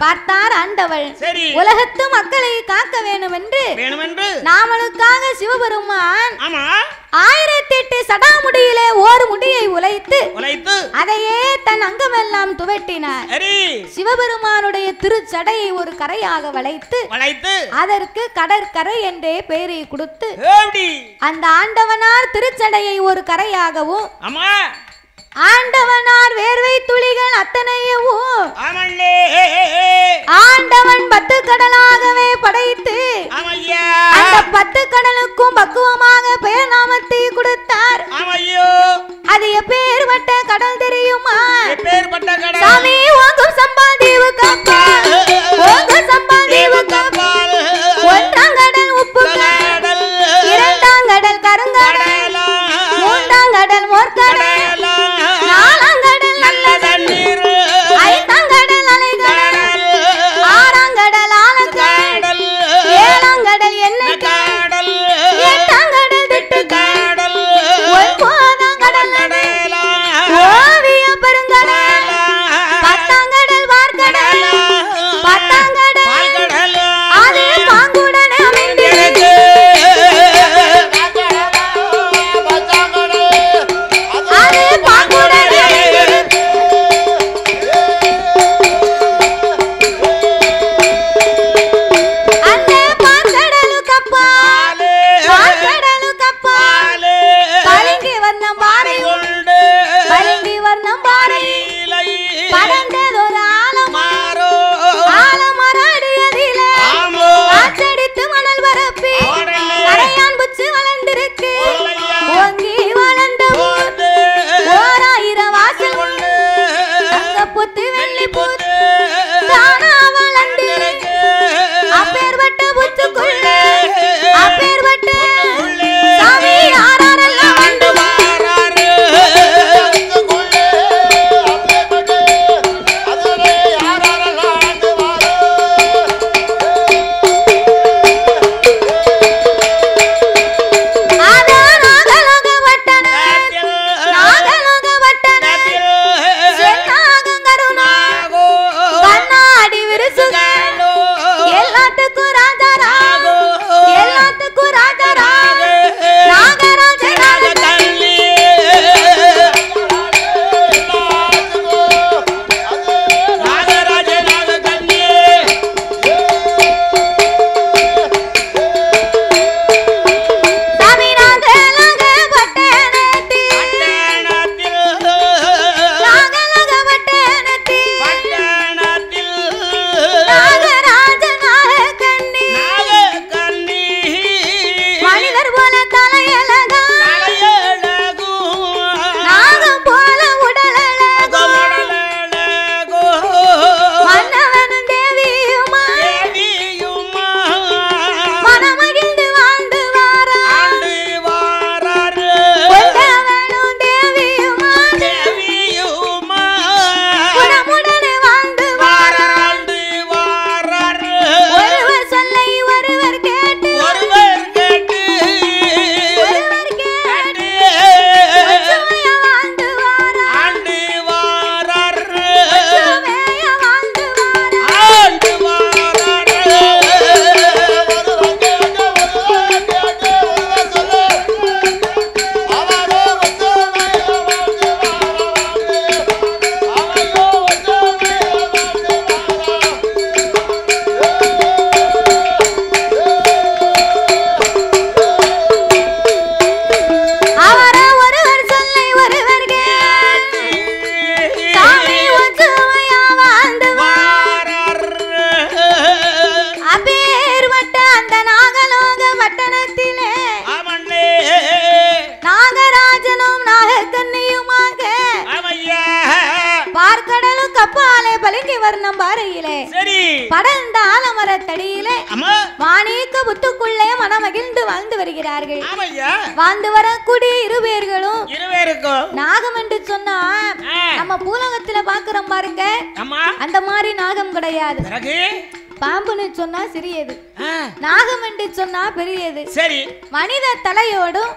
பார்த்தார் ஆண்டவள் உலகத்து மக்களை காக்க வேண்டும் என்று நாமளுக்காக சிவபெருமான் 1008 சடாமுடியிலே ஒரு முடியை உழைத்து அதையே தன் அங்கமெல்லாம் துவட்டினார். சிவபெருமானுடைய திருச்சடையை ஒரு கரையாக வளைத்து அதற்கு கடற்கரை என்றே பெயரை கொடுத்து அந்த ஆண்டவனார் திருச்சடையை ஒரு கரையாகவும் ஆண்டவனார் வேர்வை துளிகள் அத்தனையவும் ஆண்டவன் 10 கடலாகவே படைத்து அந்த 10 கடலுக்கும் பக்குவமாக பெயர் நாமத்தை கொடுத்தார். அது எப்பேற்பட்ட கடல் தெரியுமா? சாமி ஓங்கும் சம்பாதீவு கப்பால், ஓங்கும் சம்பாதீவு கப்பால், 1ஆம் கடல் உப்பு கடல், 2ஆம் கடல் கருங்கடல், 3ஆம் கடல் மோர்க்கடல், 4ஆம் கடல் நல்ல தண்ணீர், 5ஆம் கடல் அலைகடல், 6ஆம் கடல் ஆழக்கடல், 7ஆம் கடல் எண்ணெய் கடல், 8ஆம் கடல் திட்டு கடல், 9ஆம் கடல் பார்க்கடலும் கப்பாலே பலிங்கி வர்ணம் பாறையிலே சரி படர்ந்த ஆலமரத்தடியிலே அம்மா வாணிக்க புத்துக்குள்ளே மனமகிழ்ந்து வாழ்ந்து வருகிறார்கள். ஆமையா வாழ்ந்து வரக்கூடிய இருவேர்களும் இருவேருக்கும் நாகம் என்று சொன்னா நம்ம பூலகத்துல பாக்குறோம் பாருங்க, அம்மா அந்த மாதிரி நாகம் கிடையாது. பிறகு பாம்புன்னு சொன்னா சிறியது, நாகம் என்று சொன்னா பெரியது. சரி மனித தலையோடும்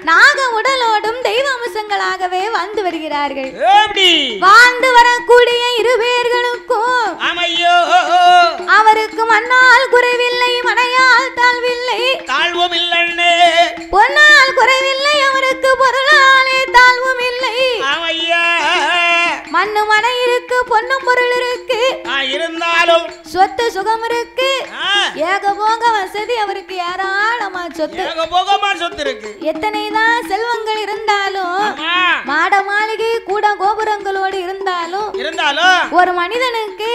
நாக உடலோடும் தெய்வ அம்சங்களாகவே வாழ்ந்து வருகிறார்கள். எப்படி வாழ்ந்து வரக்கூடிய இருவேர்களுக்கும் ஆமையோ அவருக்கு மண்ணால் குறைவில்லை, மனையால் தாழ்வில்லை, தாழ்வும் இல்லைன்னு பொன்னால் குறைவில்லை, அவருக்கு பொருளாலே தாழ்வும் இல்லை. ஆமையா மண்ணு மனை இருக்கு, பொண்ணும் பொருள் இருக்கு, இருந்தாலும் சொத்து சுகம் இருக்கு, ஏகபோக வசதி அவருக்கு ஏராளமா சொத்து, ஏகபோகமா சொத்து இருக்கு. எத்தனைதான் செல்வங்கள் இருந்தாலும் மாட மாளிகை கூட கோபுரங்களோடு இருந்தாலும் ஒரு மனிதனுக்கு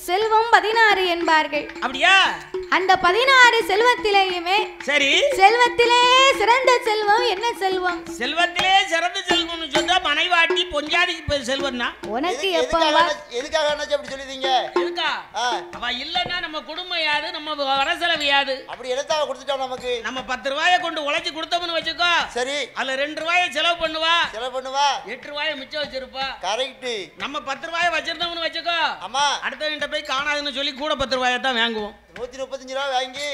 செல்வம் 16 என்பார்கள். அப்படியா? அந்த 16 செல்வத்திலேயுமே சரி செல்வத்திலே சிறந்த செல்வம் என்ன செல்வம்? செல்வத்திலே சிறந்த செல்வம்னு சொன்னா மனைவாட்டி பொஞ்சாதிக்கு பேர் செல்வம்னா உனக்கு எதுக்காக அண்ணாச்சி அப்படி சொல்லிதீங்க? எதுக்கா? அவ இல்லன்னா நம்ம குடும்பம் யாது, நம்ம வர செலவு யாது? அப்படி எடுத்தாவ கொடுத்துட்டா நமக்கு நம்ம 10 ரூபாயை கொண்டு உழைச்சி கொடுத்தோம்னு வச்சுக்கோ, சரி அதுல 2 ரூபாயை செலவு பண்ணுவா 8 ரூபாயை மிச்சம் வச்சிருப்பா. கரெக்ட். நம்ம 10 ரூபாயை வச்சிருந்தோம்னு வச்சுக்கோ, ஆமா அடுத்த போய் காணாதுன்னு சொல்லி கூட 10 ரூபாயை தான் வாங்குவோம். 135 ரூபாய் வாங்கி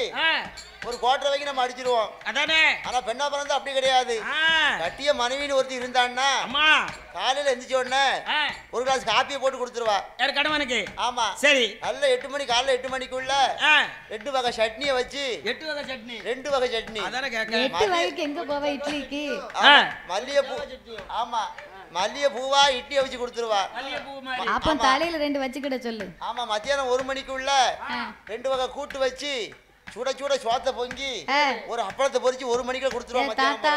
ஒரு குவார்டர் வாங்கி நம்ம அடிச்சிருவோம். அதானே. ஆனா பெண்ணா பிறந்தா அப்படி கிடையாது. கட்டிய மனைவின்னு ஒருத்தி இருந்தான்னா காலையில எந்திரிச்ச உடனே ஒரு கிளாஸ் காப்பியை போட்டு கொடுத்துருவா யார் கடவனுக்கு. ஆமா சரி. நல்ல 8 மணி காலைல 8 மணிக்குள்ள 2 வகை சட்னியை வச்சு 2 வகை சட்னி 2 வகை சட்னி. அதானே கேக்க 8 வகைக்கு எங்க போவா இட்லிக்கு? மல்லிகைப்பூ. ஆமா மல்லிகைப்பூவா இட்லியை வச்சு கொடுத்துருவா. அப்ப தலையில 2 வச்சுக்கிட சொல்லு. ஆமா மத்தியானம் 1 மணிக்குள்ள 2 வகை கூட்டு வச்சு சுட சுட சோத்தை பொங்கி ஒரு அப்பளத்தை பொரிச்சு 1 மணிக்குள்ள கொடுத்துருவா. தாத்தா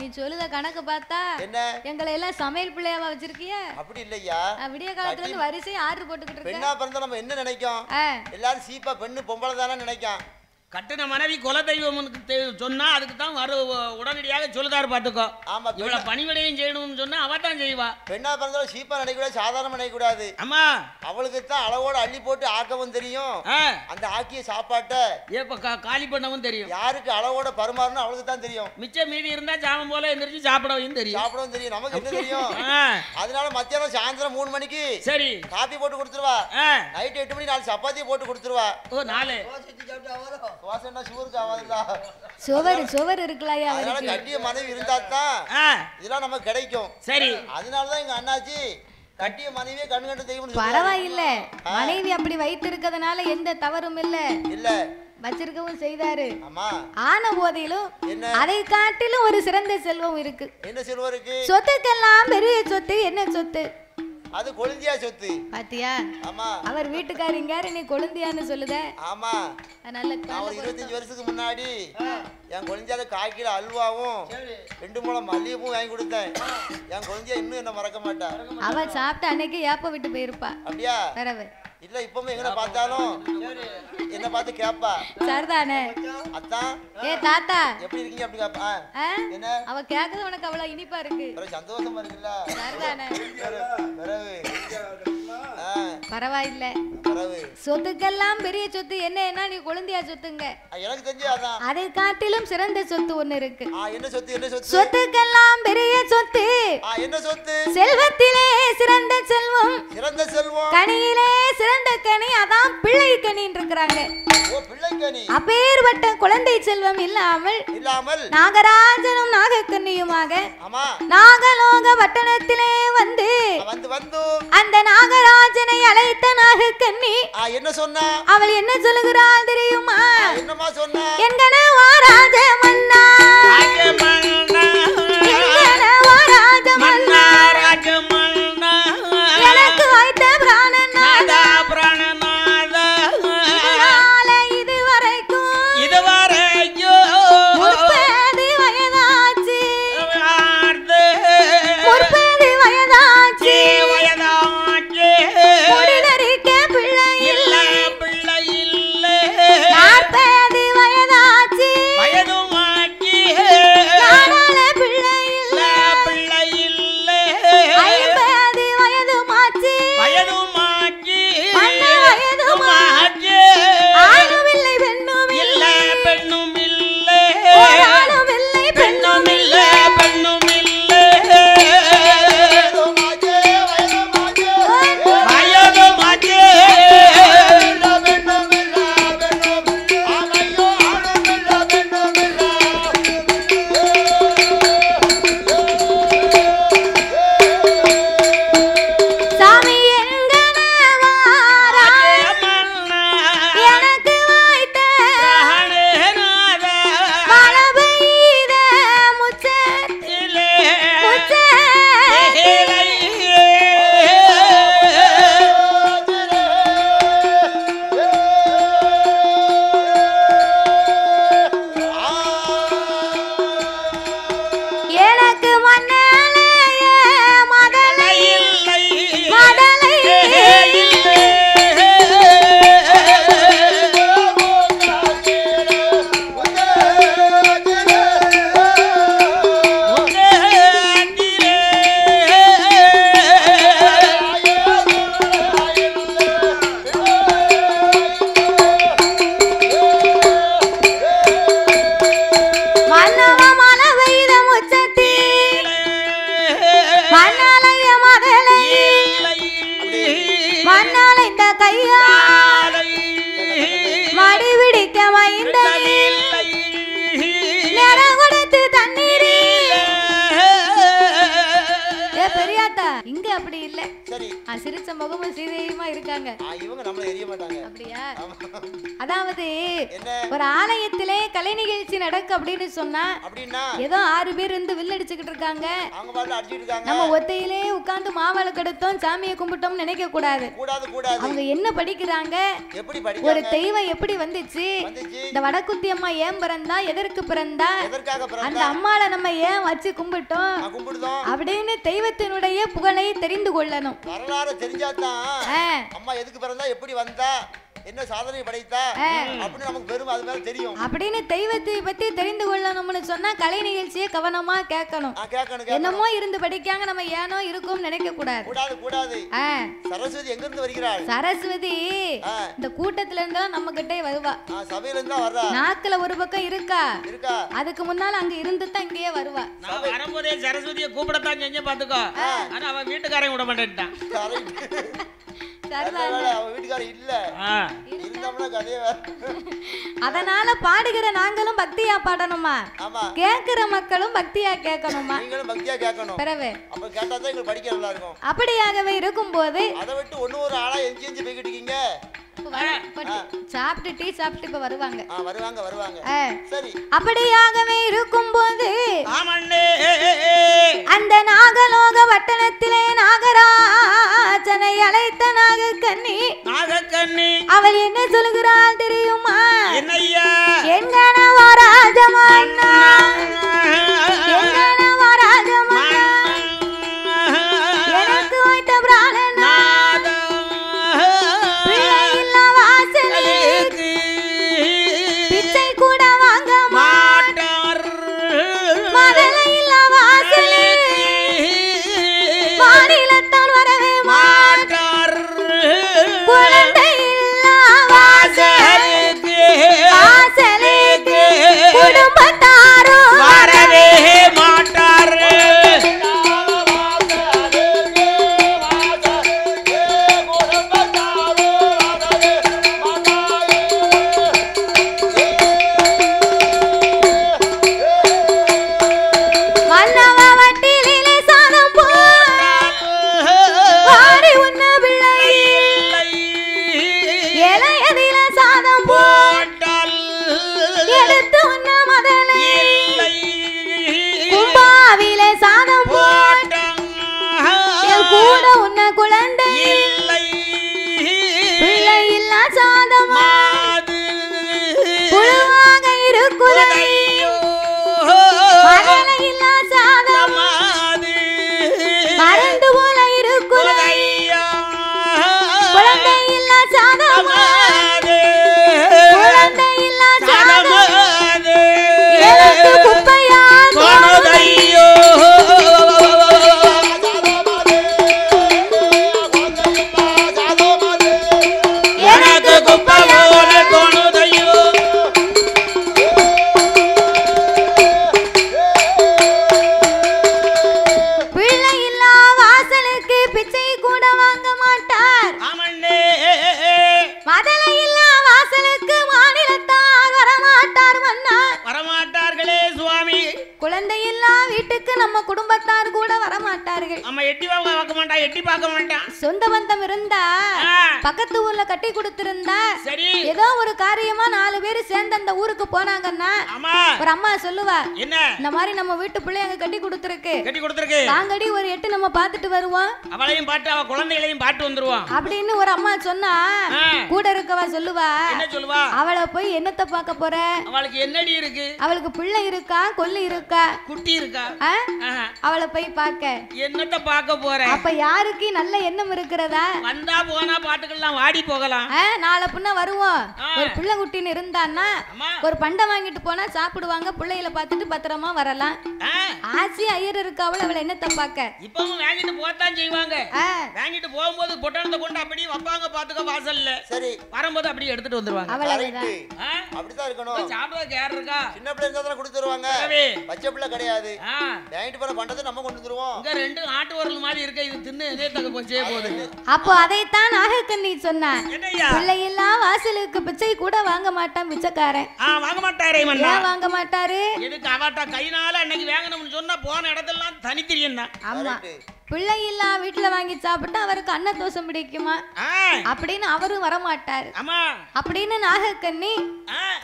நீ சொல்லுத கணக்கு பார்த்தா என்ன எங்களை எல்லாம் சமையல் பிள்ளையாவா வச்சிருக்கிய? அப்படி இல்லையா, விடிய காலத்துல இருந்து வரிசை ஆர்டர் போட்டுக்கிட்டு இருக்க. பெண்ணா பிறந்தா நம்ம என்ன நினைக்கும்? எல்லாரும் சீப்பா பெண்ணு பொம்பளை தானே நினைக்கும். கட்டின மனைவி குல தெய்வம் சொன்னா அதுக்கு தான் உடனடியாக சொல்லுதாரு பாத்துக்கோ. ஆமா இவ்வளவு பணிவிடையும் செய்யணும்னு சொன்னா அவ தான் செய்வா. பெண்ணா பிறந்தாலும் சீப்பா நினைக்கூடாது, சாதாரண நினைக்கூடாது. ஆமா அவளுக்கு தான் அளவோட அள்ளி போட்டு ஆக்கவும் தெரியும், அந்த ஆக்கிய சாப்பாட்டை காலி பண்ணவும் தெரியும். யாருக்கு அளவோட பரிமாறணும் அவளுக்கு தான் தெரியும். மிச்சம் மீதி இருந்தா ஜாமம் போல எந்திரிச்சு சாப்பிடவும் தெரியும். நமக்கு என்ன தெரியும்? அதனால மத்தியானம் சாயந்தரம் 3 மணிக்கு சரி காபி போட்டு கொடுத்துருவா. நைட் 8 மணி 4 சப்பாத்தி போட்டு கொடுத்துருவா. ஓ 4 சுவர் இருக்குலையா, கட்டிய மனைவி இருந்தா தான் இதெல்லாம் நமக்கு கிடைக்கும். சரி அதனாலதான் எங்க அண்ணாச்சி கட்டிய மனைவியே கண்ணு கண்டு தெய்வம். பரவாயில்ல, மனைவி அப்படி வைத்திருக்கிறதுனால எந்த தவறும் இல்ல வச்சிருக்கவும் செய்தாரு. ஆன போதிலும் அதை காட்டிலும் ஒரு சிறந்த செல்வம் இருக்கு. என்ன செல்வம் இருக்கு? சொத்துக்கெல்லாம் பெரிய சொத்து என்ன சொத்து? அது கொழுந்தியா சொத்து. பாத்தியா? ஆமா அவர் வீட்டுக்காரிங்காரு நீ கொழுந்தியான்னு சொல்லுத. ஆமா நல்ல 25 வருஷத்துக்கு முன்னாடி என் கொழுந்தியால 1/4 கிலோ அல்வாவும் 2 முழம் மல்லிகைப்பூ வாங்கி கொடுத்தேன். என் கொழுந்தியா இன்னும் என்ன மறக்க மாட்டா. அவ சாப்பிட்ட அன்னைக்கு ஏப்ப விட்டு போயிருப்பா. அப்படியா? வரவே இல்ல இப்பவுமே எங்க பார்த்தாலும் என்ன பார்த்து கேப்பா. சரிதானே அத்தான்? ஏ தாத்தா எப்படி இருக்கீங்க அப்படி கேப்பா. என்ன அவ கேக்குறது உனக்கு அவ்வளவு இனிப்பா இருக்கு, சந்தோஷமா இருக்குல்ல? சரிதானே. பரவாயில்ல. சொத்துக்கெல்லாம் பெரிய சொத்து என்ன நீ கொழுந்தியா சொத்துங்க. எனக்கு தெரிஞ்சு அதான். அதை காட்டிலும் சிறந்த சொத்து ஒண்ணு இருக்கு. என்ன சொத்து? என்ன சொத்து? சொத்துக்கெல்லாம் பெரிய சொத்து என்ன சொத்து? செல்வத்திலே சிறந்த செல்வம். சிறந்த செல்வம் கனியிலே சிறந்த கனி, அதான் பிள்ளை கனின்னு இருக்கிறாங்க. ஓ பிள்ளை கனி. அப்பேற்பட்ட குழந்தை செல்வம் இல்லாமல் நாகராஜனும் நாகக்கன்னியுமாக நாகலோக பட்டணத்திலே வந்து அந்த நாகராஜனை அழைத்த நாகக்கன்னி என்ன சொன்னா? அவள் என்ன சொல்லுகிறாள் தெரியுமா? என்னமா சொன்னா? எங்கனவா ராஜ மன்னா, எங்கனவா ராஜ மன்னா, எனக்கு வைத்த பிராணநாதா, வயதும் இங்க அப்படி இல்ல. சரி. சிரிச்ச முகமும் சீதையுமா இருக்காங்க. இவங்க நம்மள எரிய மாட்டாங்க. அப்படியா? அதாவது ஒரு ஆலயத்திலே கலை நிகழ்ச்சி நடக்கு அப்படின்னு சொன்னா அப்படினா ஏதோ 6 பேர் இருந்து வில் அடிச்சிட்டு இருக்காங்க. அவங்க பாட்டுல அடிச்சிட்டு இருக்காங்க. நம்ம ஒத்தையிலே உட்கார்ந்து மாவளை கெடுத்தோம் சாமியை கும்பிட்டோம்னு நினைக்க கூடாது. அவங்க என்ன படிக்கிறாங்க? எப்படி படிக்கிறாங்க? ஒரு தெய்வம் எப்படி வந்துச்சு? இந்த வடக்குத்தி அம்மா ஏன் பிறந்தா? எதற்கு பிறந்தா? அந்த அம்மாளை நம்ம ஏன் வச்சு கும்பிட்டோம் அப்படின்னு தெய்வத்தினுடைய புகழை தெரிந்து கொள்ளணும். வரலாறு தெரிஞ்சாதான் அம்மா எதுக்கு பிறந்தா, எப்படி வந்தா, என்ன சாதனை படைத்தா அப்படின்னு நமக்கு பெரும் அது மேல தெரியும். அப்படின்னு தெய்வத்தை பத்தி தெரிந்து கொள்ளணும்னு சொன்னா கலை நிகழ்ச்சியை கவனமா கேட்கணும். என்னமோ இருந்து படிக்காங்க நம்ம ஏனோ இருக்கும் நினைக்க கூடாது. கூடாது. சரஸ்வதி எங்க இருந்து வருகிறாள்? சரஸ்வதி இந்த கூட்டத்துல இருந்தா நம்ம கிட்டே வருவா. சபையில இருந்தா வர்றா. நாக்குல ஒரு பக்கம் இருக்கா. அதுக்கு முன்னால அங்க இருந்து தான் இங்கேயே வருவா. நான் வரும்போதே சரஸ்வதியை கூப்பிடத்தான் செஞ்ச பாத்துக்கோ. ஆனா அவன் வீட்டுக்காரன் விட மாட்டேன்ட்டான். அதனால பாடுகிற நாங்களும் பக்தியா பாடணுமா, கேக்குற மக்களும் பக்தியா கேட்கணுமா? அப்படியாகவே இருக்கும் போது அதை விட்டு ஒண்ணு ஆளா எஞ்சி போய்கிட்டு இருக்கீங்க. சாப்பிட்டு டீ சாப்பிட்டு இப்ப வருவாங்க. சரி. அப்படியாகவே இருக்கும் போது அந்த நாகலோக வட்டணத்திலே நாகராஜனை அழைத்த நாகக்கண்ணி அவள் என்ன சொல்கிறாள் தெரியுமா? எங்கனவா ராஜமன்னா, எங்கனவா ராஜமன்னா, எனக்கு வைத்த பிராணனா பிச்சை கூட வாங்க மாட்டார், மதலை இல்ல வாசலே மாநிலத்தால் வரவே மாட்டார், குழந்தை இல்ல வாசலுக்கு குடும்பத்தாரும் வரவே மாட்டார். கூட உன்ன குழந்தை இல்லை, பிள்ளை இல்ல சாதமா புழுவாக இருக்குதை, மகளை இல்ல சாதமா மறந்து போல இருக்குதை, குழந்தை இல்ல சாதமா குழந்தை இல்ல சாதமா எனக்கு குப்பையா தோணுதையோ. சொந்த பந்தம் இருந்தா பக்கத்து ஊர்ல கட்டி கொடுத்திருந்தா ஏதோ ஒரு காரியமா 4 பேர் சேர்ந்து அந்த ஊருக்கு போனாங்கன்னா ஒரு அம்மா சொல்லுவா, இந்த மாதிரி நம்ம வீட்டு பிள்ளைங்க கட்டி கொடுத்திருக்கு வாங்கடி ஒரு 8 நம்ம பாத்துட்டு வருவோம், அவளையும் பாட்டு அவ குழந்தைகளையும் பாட்டு வந்துருவோம் அப்படின்னு ஒரு அம்மா சொன்னா கூட இருக்கவா சொல்லுவா, அவளை போய் என்னத்த பார்க்க போற, அவளுக்கு என்னடி இருக்கு, அவளுக்கு பிள்ளை இருக்கா கொல்லு இருக்கா குட்டி இருக்கா, அவளை போய் பார்க்க என்னத்த பார்க்க போற, அப்ப யாருக்கு நல்ல எண்ணம் இருக்கிறதா, வந்தா போனா பாட்டுக்கெல்லாம் வாடி போகலாம், நாளை பின்ன வருவோம், ஒரு பிள்ளை குட்டின்னு இருந்தான்னா ஒரு பண்டை வாங்கிட்டு போனா சாப்பிடுவாங்க, பிள்ளைகளை பார்த்துட்டு பத்திரமா வரலாம். ஆச்சி ஐயர் இருக்காவள அவளை என்னத்த பார்க்க இப்பவும் வாங்கிட்டு போத்தான் செய்வாங்க. வாங்கிட்டு போகும்போது பொட்டணத்தை கொண்டு அப்படியே வைப்பாங்க பாத்துக்க வாசல்ல. சரி, வரும்போது அப்படியே எடுத்துட்டு வந்துருவாங்க. அப்படிதான் இருக்கணும். சாப்பிடுறதுக்கு யார் இருக்கா? சின்ன பிள்ளை இருந்தா கொடுத்துருவாங்க, பச்சை பிள்ளை கிடையாது. வாங்கிட்டு போற பண்டத்தை நம்ம கொண்டு வந்துருவோம். இங்க 2 ஆட்டு உரல் மாதிரி இருக்கு, இது தின்னு இதயத்தக்க போச்சே போகுது. அப்போ அதைத்தான் நாகக்கண்ணி சொன்னான். பிள்ளையெல்லாம் வாசலுக்கு பிச்சை கூட வாங்க மாட்டான் பிச்சைக்காரன். வாங்க மாட்டாரே மன்னா. ஏன் வாங்க மாட்டாரு? எதுக்கு அவட்ட கைனால அன்னைக்கு வாங்கணும்னு சொன்னா போன இடத்தெல்லாம் தனித்திரியம் தான். ஆமா, பிள்ளை இல்லா வீட்டுல வாங்கி சாப்பிட்டா அவருக்கு அன்ன தோஷம் பிடிக்குமா அப்படின்னு அவரும் வரமாட்டாரு. அப்படின்னு நாகக்கண்ணி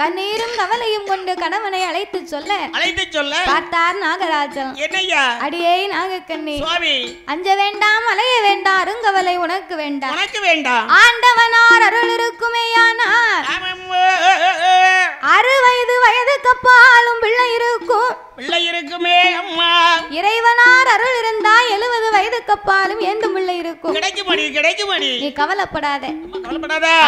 கண்ணீரும் கவலையும் கொண்டு கணவனை அழைத்து சொல்ல பார்த்தார் நாகராஜன். அடியே நாகக்கண்ணி, அஞ்ச வேண்டாம் அலைய வேண்டாம், அருங்கவலை உனக்கு வேண்டாம். ஆண்டவனார் அருள் இருக்குமேயானார் 60 வயதுக்கு அப்பாலும் பிள்ளை இருக்குமே அம்மா. இறைவனார் அருள் இருந்தா 70 வயதுக்கு அப்பாலும் ஏந்தும் பிள்ளை இருக்கும். கிடைக்குமடி நீ கவலைப்படாத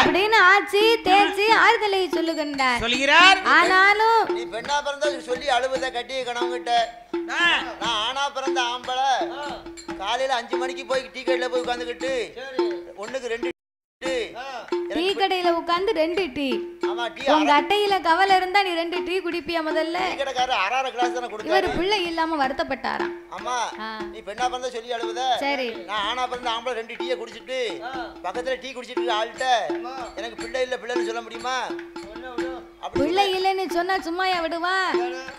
அப்படின்னு ஆச்சி தேச்சி ஆறுதலை சொல்லுகிறார். ஆனாலும் நீ பெண்ணா பிறந்தா சொல்லி அழுவத கட்டிய கணவங்கிட்ட, நான் ஆனா பிறந்த ஆம்பளை காலையில 5 மணிக்கு போய் டீ கடையில போய் உட்காந்துக்கிட்டு ஒண்ணுக்கு 2 டீ கடையில உட்கார்ந்து 2 டீ. உங்க அட்டையில கவலை இருந்தா நீ 2 டீ குடிப்பியா? முதல்ல இவர் பிள்ளை இல்லாம வருத்தப்பட்டாராம். அம்மா நீ பெண்ணா பிறந்தா சொல்லி அழுவத, சரி நான் ஆனா பிறந்த ஆம்பளை 2 டீயை குடிச்சிட்டு பக்கத்துல டீ குடிச்சிட்டு ஆள்கிட்ட எனக்கு பிள்ளை இல்லைன்னு சொல்ல முடியுமா? பிள்ளை இல்லைன்னு சொன்னா சும்மாயா விடுவா?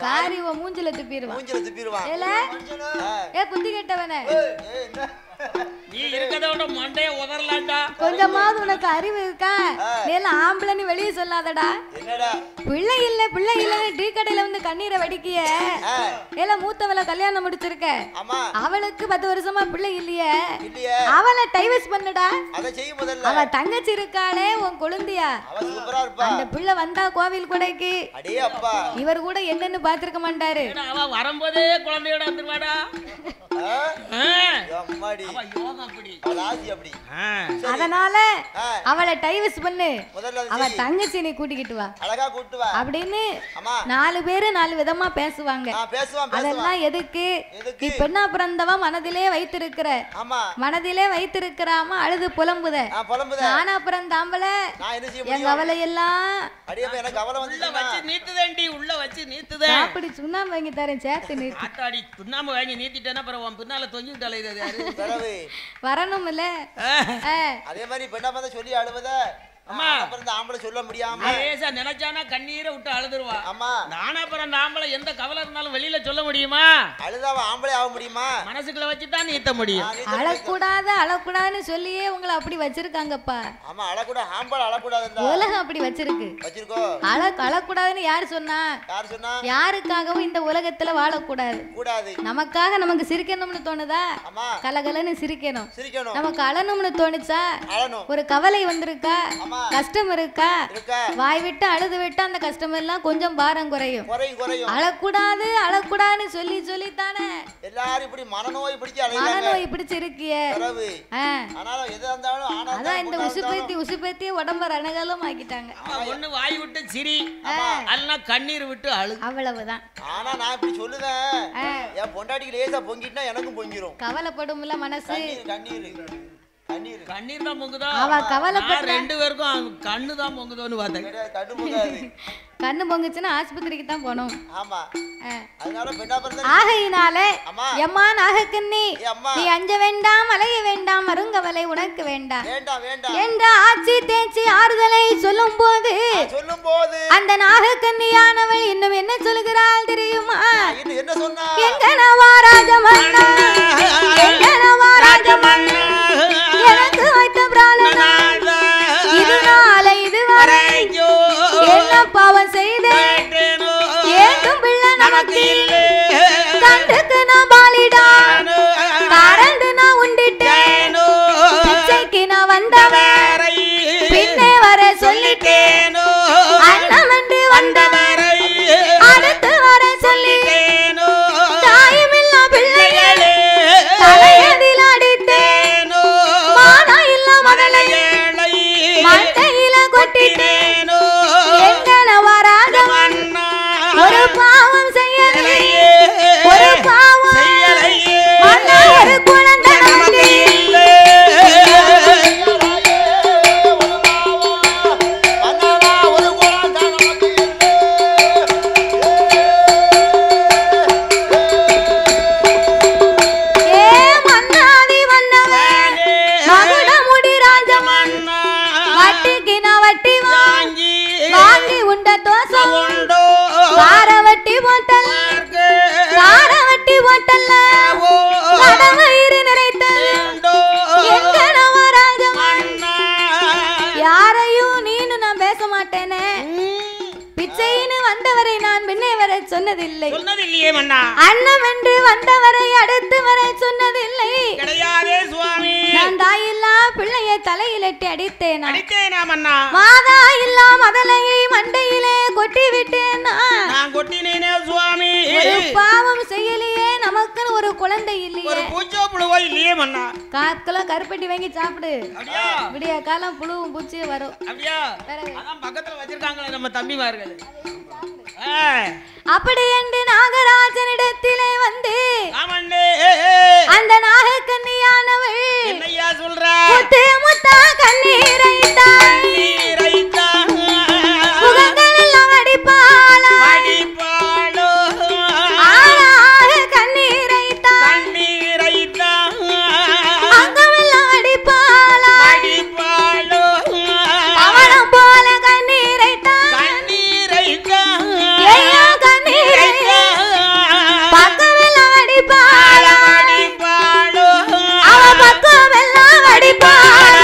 காரி மூஞ்சில துப்பிடுவான். ஏ புத்தி கேட்டவனே, நீ இருக்கதோட மண்டைய உதறலாம்டா. கொஞ்சமாவது உனக்கு அறிவு இருக்கா? நீ எல்லாம் ஆம்பளைன்னு வெளியே சொல்லாதடா. பிள்ளை இல்லன்னு டீ கடையில வந்து கண்ணீரை வடிக்கிய எல்லாம் மூத்தவளை கல்யாணம் முடிச்சிருக்க, அவளுக்கு 10 வருஷமா பிள்ளை இல்லையே, அவளை டைவர்ஸ் பண்ணுடா. அவ தங்கச்சி இருக்காளே உன் கொழுந்தியா, அந்த பிள்ளை வந்தா கோவில் கொடைக்கு இவர் கூட என்னன்னு பாத்துருக்க மாட்டாரு. அவ வரும்போதே குழந்தையோட வந்துருவாடா. அதனால அவளை டைவர்ஸ் பண்ணு, அவ தங்கச்சி நீ கூட்டிக்கிட்டு வா அப்படின்னு 4 பேரு 4 விதமா பேசுவாங்க. அதெல்லாம் எதுக்கு? நீ பெண்ணா பிறந்தவ மனதிலே வைத்திருக்கிறாம அழுது புலம்புத. நானா பிறந்த ஆம்பளை என் கவலை எல்லாம் உள்ள வச்சு நீத்துதேன். அப்படி சுண்ணாம்பு வாங்கி தரேன் சேர்த்து நீ சுண்ணாம்பு வாங்கி நீத்திட்டேன்னா பின்னால தொங்கிட்டு வரணும் இல்ல. அதே மாதிரி பெண்ணா சொல்லி அழுவத ஆம்பளை சொல்ல முடியாம நினைச்சானா கண்ணீரை விட்டு அழுதுருவா. நானா பிறந்த ஆம்பளை எந்த கவலை இருந்தாலும் வெளியில சொல்ல முடியுமா? அழுதாவ ஆம்பளை ஆக முடியுமா? மனசுக்குள்ள வச்சுதான் நீத்த முடியும். அழக்கூடாதுன்னு சொல்லியே உங்களை அப்படி வச்சிருக்காங்கப்பா. ஆமா, ஆம்பளை அழக்கூடாது, உலகம் அப்படி வச்சிருக்கோ. அழக்கூடாதுன்னு யாரு சொன்னா? யாருக்காகவும் இந்த உலகத்துல வாழக்கூடாது. நமக்காக நமக்கு சிரிக்கணும்னு தோணுதா? கலகலன்னு சிரிக்கணும். நமக்கு அழணும்னு தோணுச்சா? ஒரு கவலை வந்திருக்கா, கஷ்டம் இருக்கா, வாய் விட்டு அழுது விட்டு அந்த கஷ்டம் எல்லாம் கொஞ்சம் பாரம் குறையும். அழக்கூடாதுன்னு சொல்லி தானே எல்லாரும் இப்படி மனநோய் பிடிச்சு இருக்கியே. அதான் இந்த உசுப்பேத்தி உடம்ப ரணகாலம் ஆக்கிட்டாங்க. ஒண்ணு வாய் விட்டு சிரி, அல்லனா கண்ணீர் விட்டு அழு, அவ்வளவுதான். ஆனா நான் இப்படி சொல்லுவேன், என் பொண்டாட்டிக்கு லேசா பொங்கிட்டா எனக்கும் பொங்கிரும். கவலைப்படும்ல மனசு. கண்ணீர் தான் பொங்குதா? அவ கவலைப்பட்ட 2 பேருக்கும் கண்ணு தான் பொங்குதோன்னு பார்த்தேன். கண்ணு பொங்குச்சுன்னா ஆஸ்பத்திரிக்கு தான் போனோம். ஆகையினால எம்மா நாகக்கண்ணி, நீ அஞ்ச வேண்டாம் அலைய வேண்டாம், அருங்கவலை உனக்கு வேண்டாம் என்ற ஆச்சி தேச்சி ஆறுதலை சொல்லும் போது அந்த நாகக்கண்ணியானவள் இன்னும் என்ன சொல்கிறாள் தெரியுமா? எங்கனவா ராஜமன்னா, எங்கனவா ராஜமன்னா, எனக்கு வைத்த பிராணனா இதனால இதுவரை என்ன பாவம் செய்தேன், ஏதும் பிள்ளை நமக்கு கண்டுக்கு நான் பாலிடான், கரண்டு நான் உண்டிட்டேன், பிச்சைக்கு நான் வந்தவன் பின்னே வர சொல்லிட்டேன், அண்ணன் வந்து வந்தவரை அடுத்து வர சொல்லிட்டேன், தாயுமில்லா பிள்ளைகளே தலையதில் அடித்தேன், மானா இல்ல மகளை மண்டையில கொட்டிட்டேன், எங்கனவா ராஜமன்னா ஒரு பாவம் செய்யலையே, ஒரு பாவம் செய்யலையே, ஒரு குழந்தை நமக்கு மன்னா. அண்ணம் என்று வந்தவரை அடுத்து வரை சொன்னதில்லை. கிடையாதே சுவாமி. நான் தாயில்லா பிள்ளையை தலையிலிட்டு அடித்தேனா? அடித்தேனா மன்னா? மாதா இல்லா மதலையை மண்டையிலே கொட்டி விட்டேனா? நான் கொட்டினேனே சுவாமி. பாவம் செய்யலையே, நமக்கு ஒரு குழந்தை இல்லையே, ஒரு பூச்சோ புழுவோ இல்லையே மன்னா. காக்கெல்லாம் கருப்பட்டி வாங்கி சாப்பிடு. அப்படியா? விடிய காலம் புழுவும் பூச்சியும் வரும். அப்படியா? அதான் பக்கத்துல வச்சிருக்காங்களே நம்ம தம்பிமார்கள். அப்படி என்று நாகராஜனிடத்திலே வந்து ஆமண்ணே அந்த நாகக்கன்னியானவள் என்னையா சொல்ற? முத்து முத்தா கண்ணீரை முகங்கள் எல்லாம் அடிப்பாளா கண்ணீரை அங்கமெல்லாம் அடிப்பாளா அவளம் போல கண்ணீரை பக்கமெல்லாம் அடிப்பாளா அவ பக்கமெல்லாம் அடிப்பாளா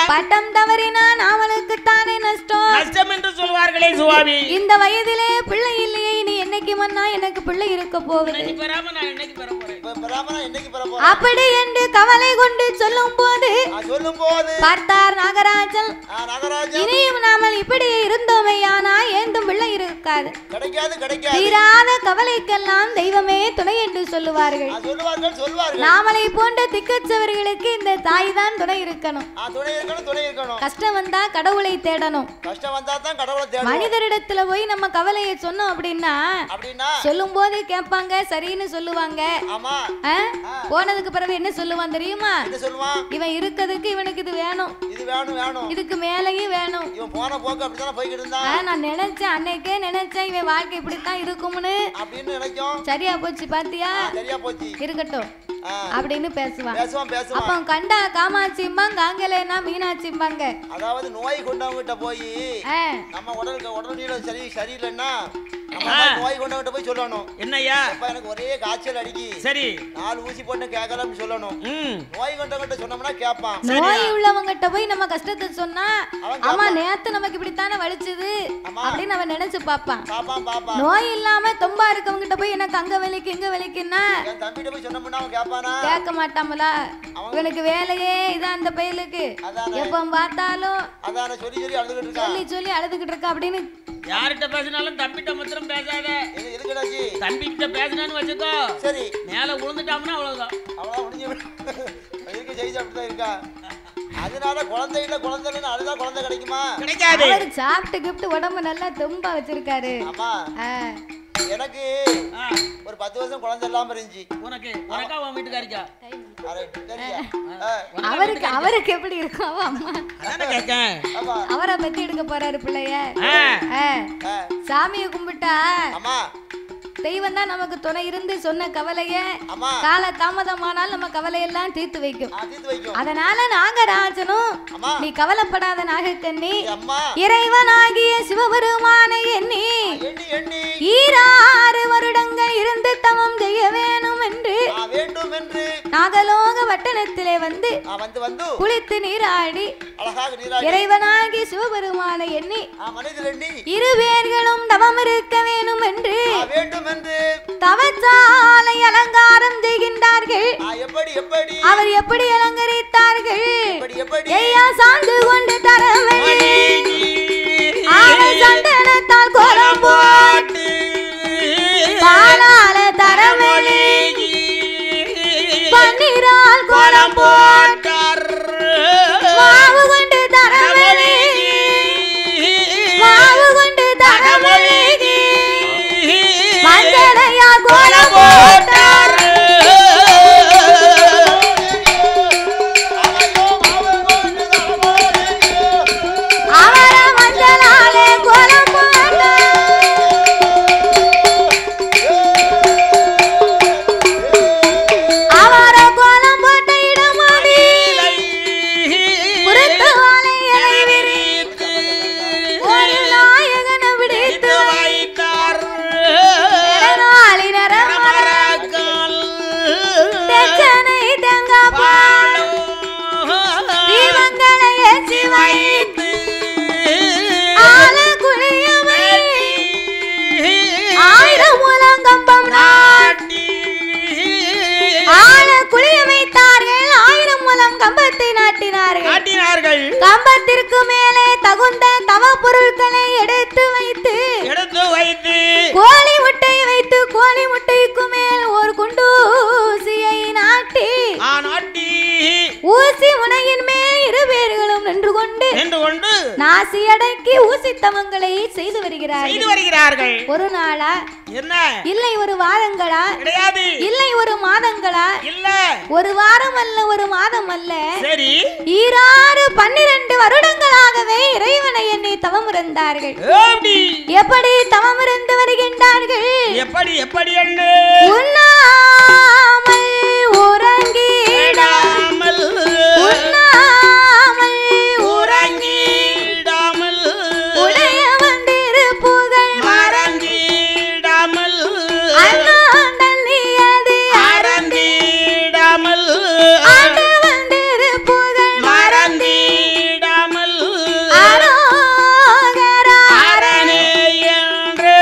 பட்டம் தவறினான் அவனுக்கு தானே நஷ்டம். நஷ்டம் என்று சொல்வார்களே சுவாமி. இந்த வயதிலே பிள்ளை இல்லையே, நீ என்னைக்கு மன்னா எனக்கு பிள்ளை இருக்க போகுது. அப்படி என்று கவலை கொண்டு சொல்லும் போது பார்த்தார் நாகராஜன். இனியும் நாமல் இப்படி இருந்தோமையானா ஏந்தும் பிள்ளை இருக்காது. தீராத கவலைக்கெல்லாம் தெய்வமே துணை என்று சொல்லுவார்கள். நாமலை போன்ற திக்கச்சவர்களுக்கு இந்த தாய் தான் துணை இருக்கணும். கஷ்டம் வந்தா கடவுளை தேடணும். மனிதரிடத்துல போய் நம்ம கவலையை சொன்னோம் அப்படின்னா சொல்லும் போது கேட்பாங்க, சரின்னு சொல்லுவாங்க. போனதுக்கு பிறகு என்ன சொல்லுவான் தெரியுமா? இவன் இருக்கிறதுக்கு இவனுக்கு இது வேணும், இதுக்கு மேலேயும் வேணும். நான் நினைச்சேன், அன்னைக்கே நினைச்சேன் இவன் வாழ்க்கை இப்படித்தான் இருக்கும்னு. சரியா போச்சு பாத்தியா, இருக்கட்டும் அப்படின்னு பேசுவான். அப்ப கண்டா காமாட்சிம்பாங்க, காங்கலேனா மீனாட்சிம்பாங்க. அதாவது நோய் கொண்டவங்க கிட்ட போய் நம்ம உடலுக்கு உடல்நிலை சரியில்லைன்னா நோய் கொண்டவங்கிட்ட போய் சொல்லணும். என்னய்யா? அப்ப எனக்கு ஒரே காய்ச்சல் அடிக்கி. சரி. 4 ஊசி போட்டு கேட்கலாம்னு சொல்லணும். நோய் கொண்டவங்கிட்ட சொன்னோம்னா கேட்பான். நோய் உள்ளவங்கிட்ட போய் நம்ம கஷ்டத்தை சொன்னா ஆமா நேத்து நமக்கு இப்படித்தானே வலிச்சது அப்படின்னு அவன் நினைச்சு பாப்பான். நோய் இல்லாம தொம்பா இருக்கவங்கிட்ட போய் எனக்கு அங்க வலிக்கு இங்க வலிக்குன்னா என் தம்பிட்ட போய் சொன்னோம்னா அவன் கேட்பானா? கேட்க மாட்டாமல. இவனுக்கு வேலையே இதான் அந்த பயலுக்கு. எப்ப பார்த்தாலும் அதான சொல்லி சொல்லி அழுதுகிட்டு இருக்கா. சொல்லி அழுதுகிட்டு இருக்கா அப்படின்னு யார்கிட்ட பேசினாலும் தம்பிட்ட மாத்திரம் பேசாத. எதுக்குடாச்சி? தம்பிகிட்ட பேசினான்னு வச்சுக்கோ. சரி. மேல விழுந்துட்டாம்னா அவ்வளவுதான். அவ்வளவு முடிஞ்சு. இதுக்கு செய்தி அப்படிதான் இருக்கா. அதனால குழந்தை இல்ல குழந்தை இல்ல அதுதான் குழந்தை கிடைக்குமா? கிடைக்காது. அவர் சாப்பிட்டு கிஃப்ட் உடம்பு நல்லா தெம்பா வச்சிருக்காரு. ஆமா. எனக்கு ஒரு 10 வருஷம் குழந்தை இல்லாம இருந்துச்சு. உனக்கு உனக்கா உன் வீட்டுக்காரிக்கா? அவருக்கு எப்படி இருக்கும் அவ அம்மா? அதானே கேக்கேன். அவரை பத்தி எடுக்க போறாரு பிள்ளைய. சாமியை கும்பிட்டா தெய்வம் தான் நமக்கு துணை இருந்து சொன்ன கவலைய கால தாமதமானால் நம்ம கவலையெல்லாம் தீர்த்து வைக்கும். அதனால நாகராஜனும் நீ கவலைப்படாத நாகக்கண்ணி இறைவனாகிய சிவபெருமானை எண்ணி 6 வருடங்கள் இருந்து தவம் செய்ய வேணும் என்று நாகலோக வட்டணத்திலே வந்து குளித்து நீராடி இறைவனாகி சிவபெருமானை எண்ணி 2 பேர்களும் தவம் இருக்க வேணும் என்று தவச்சாலை அலங்காரம் செய்கின்றார்கள். அவர் எப்படி அலங்கரித்தார்கள்? ஐயா சாந்து கொண்டு தரவழி சந்தனத்தால் கோலம் போட்டு பாலால தரவழி பன்னீரால் கோலம் போட்டார். மாவு கொண்டு தரவழி மாவு கொண்டு தரவழி மஞ்சளையா கோலம் போட்டார். அவர மஞ்சளாலே கோலம் போட்டார். அவர கோலம் போட்ட இடமாடி புறத்து வாழையை விரித்து ஒரு நாயகனை விடுத்து வைத்தார். தெச்சனை தேங்காய் தீபங்களை ஏற்றி வைத்து ஆல குளியவை 1000 முழங்கம்பம் நாட்டி ஆல குளிய வைத்தார்கள். 1000 முழம் கம்பத்தை நாட்டினார்கள். கம்பத்திற்கு மேலே தகுந்த தவ பொருட்களை எடுத்து வைத்து கோழி முட்டை வைத்து கோழி முட்டைக்கு மேல் ஒரு குண்டூசியை நாட்டி ஊசி முனையின் மேல் 2 பேர்களும் நின்று கொண்டு நாசி அடக்கி ஊசி தவங்களை செய்து வருகிறார்கள். ஒரு நாளா இல்லை ஒரு வாரங்களா இல்லை ஒரு மாதங்களா ஒரு வாரம் அல்ல ஒரு மாதம் அல்ல 12 வருடங்களாகவே இறைவனை எண்ணி தவம் இருந்தார்கள். எப்படி தவம் இருந்து வருகின்றார்கள்? எப்படி உண்ணாமல் உறங்கிடாமல் உடைய வந்திரு புகழ் மறந்திடாமல் அண்ணான் தண்ணியது அறந்திடாமல் ஆண்டு வந்திரு புகழ் மறந்திடாமல் அரோகரா அரணே என்று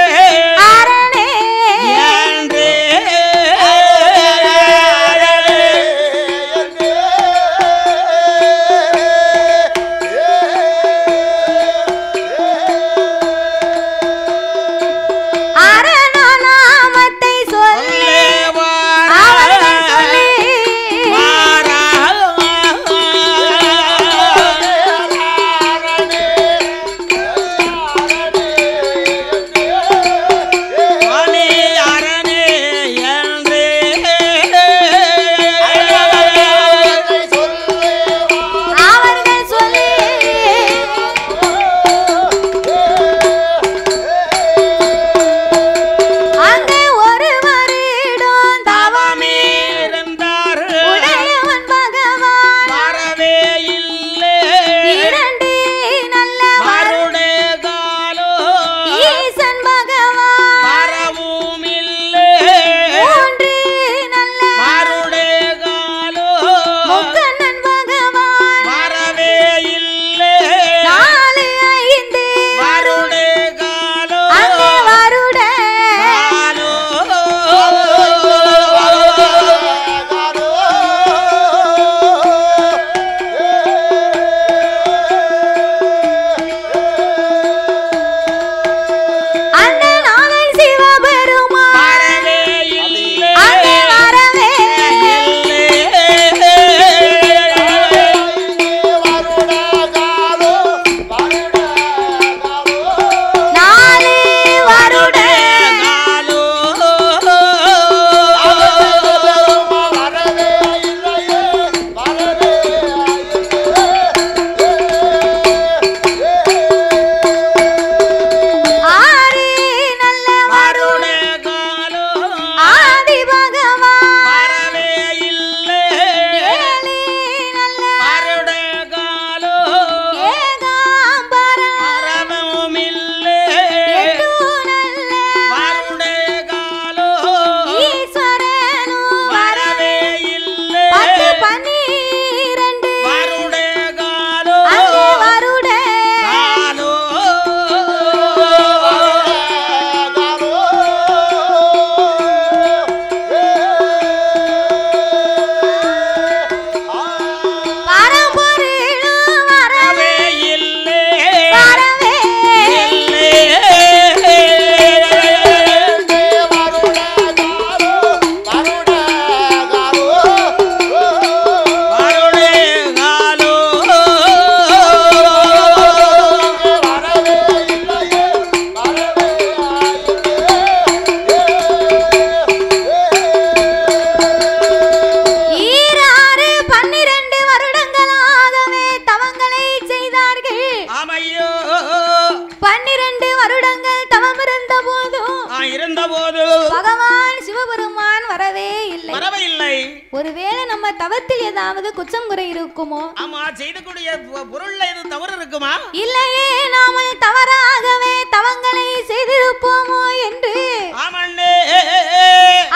இருந்த போது பகவான் சிவபெருமான் வரவே இல்லை. ஒருவேளை நம்ம தவத்தில் ஏதாவது குற்றம் குறை இருக்குமோ? ஆமா, செய்தக்கூடிய பொருள்ல எது தவறு இருக்குமா? இல்லையே, நாம தவறாகவே தவங்களை செய்திருப்போமோ என்று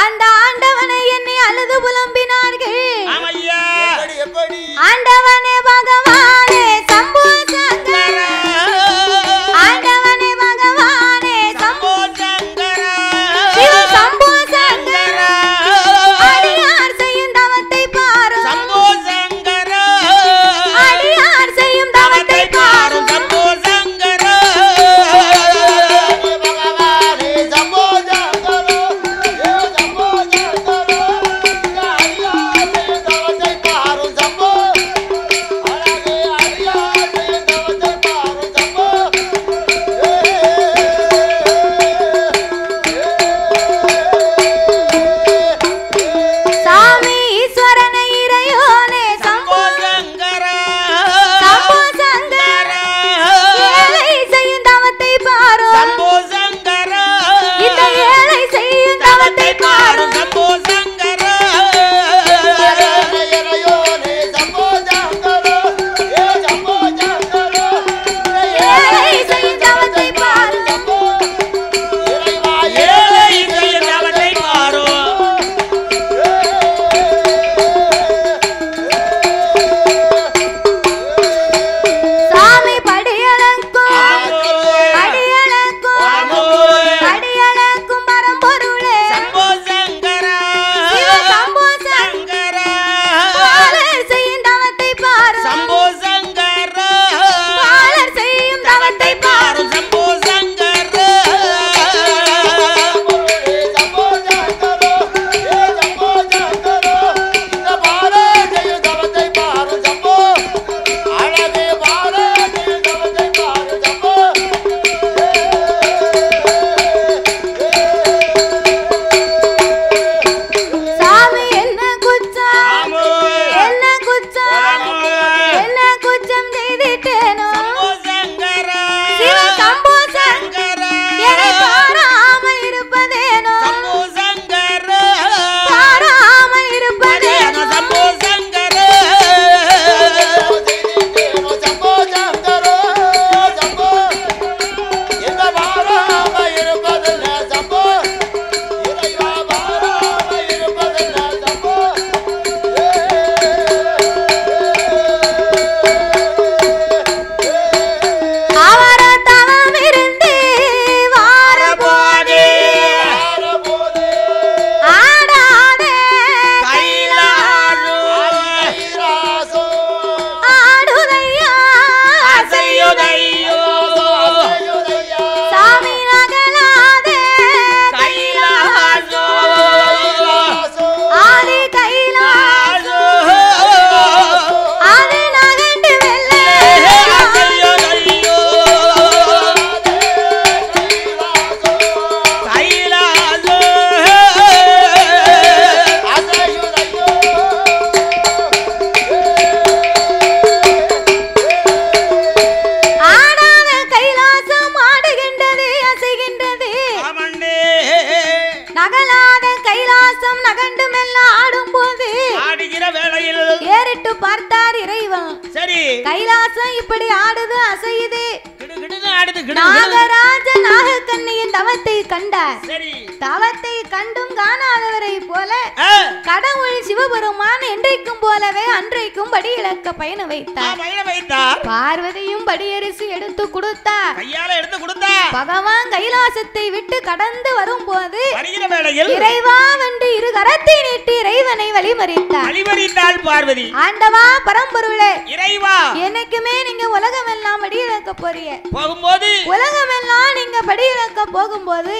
அந்த ஆண்டவனை என்னை அழுது புலம்பினார்கள். ஆண்டவனே பகவானே சம்போ சங்கர, ஆண்டவனே பகவானே சம்போ சங்கர, சிவ சம்போ சங்கர, அடியார் செய்யும் தவத்தை பாரு சம்போ சங்கர, அடியார் செய்யும் தவத்தை பாரு சம்போ சங்கர, பகவானே சம்போ சங்கர, சம்போ சங்கர, அடியார் செய்யும் தவத்தை பாரு சம்போ, அழகே அடியார் செய்யும் தவத்தை பாரு சம்போ. சாமி ஈஸ்வரனை இறையோனே சம்போ சங்கர, சம்போ சங்கர, ஏழை செய்யும் தவத்தை பாரு சம்போ சங்கர, இந்த ஏழை செய்யும் தவத்தை பாரு சம்போ சங்கர, இறையோனே சம்போ சங்கர, சம்போ சங்கர, ஏழை செய்யும் தவத்தை பாரு சம்போ, இறைவா ஏழை செய்யும் தவத்தை பாரு. சாமி படியளக்கும் அடியளக்கும் அடியளக்கும் பரம்பொருளே சம்போ சங்கர, சிவ சம்போ சங்கர, பாலர் செய்யும் தவத்தை பாரு சம்போ சங்கர, பாலர் செய்யும் தவத்தை பாரு சம்போ சங்கர, சம்போ சங்கர, சம்போ சங்கர, இந்த பாலர் செய்யும் தவத்தை பாரு சம்போ, அழகே பாலர் செய்யும் தவத்தை பாரு சம்போ. சாமி என்ன குற்றம் என்ன குற்றம் என்ன குற்றம் செய்திட்டேனோ சிவ சம்போ சங்கர, என்னை பாராமல் இருப்பதேனோ பாராமல் இருப்பதேனோ சம்போ சங்கர, சம்போ சங்கர, சம்போ என்ன பாராமல் இருப்பதில்லை சம்போ, இறைவா பாராமல் இருப்பதில்லை சம்போ. அவர தவம் இருந்து வாரபோதே ஆடாதே ஆடுதையா சாமி நகலாதே ஆதி கைலாசோ ஆதி நகண்டு வெள்ளே ஆடாத கைலாசம் ஆடுகின்றது அசைகின்றது, நகலாத கைலாசம் நகண்டு மெல்ல ஆடும்போது ஆடுகிற வேளையில் ஏறிட்டு பார்த்தார் இறைவன். சரி கைலாசம் இப்படி ஆடுது அசையுது. கிடுகிடுன்னு ஆடுது நாகராஜ நாகக்கண்ணியின் தவத்தை கண்டார். சரி தவத்தை கண்டும் காணாதவரை போல கடவுள் சிவபெருமான் என்றைக்கும் போலவே அன்றைக்கும் படி இழக்க பயணம் வைத்தார். பார்வதியும் படியரிசி எடுத்து கொடுத்தார், கையால எடுத்து கொடுத்தார். பகவான் கைலாசத்தை விட்டு கடந்து வரும்போது வருகிற வேளையில் இறைவா வென்று இரு கரத்தை நீட்டி இறைவனை வழிமறித்தாள் பார்வதி. ஆண்டவா பரம்பொருளே இறைவா, என்னைக்குமே நீங்க உலகம் எல்லாம் படி இழக்க போறீங்க, போகும்போது உலகம் எல்லாம் நீங்க படி இழக்க போகும்போது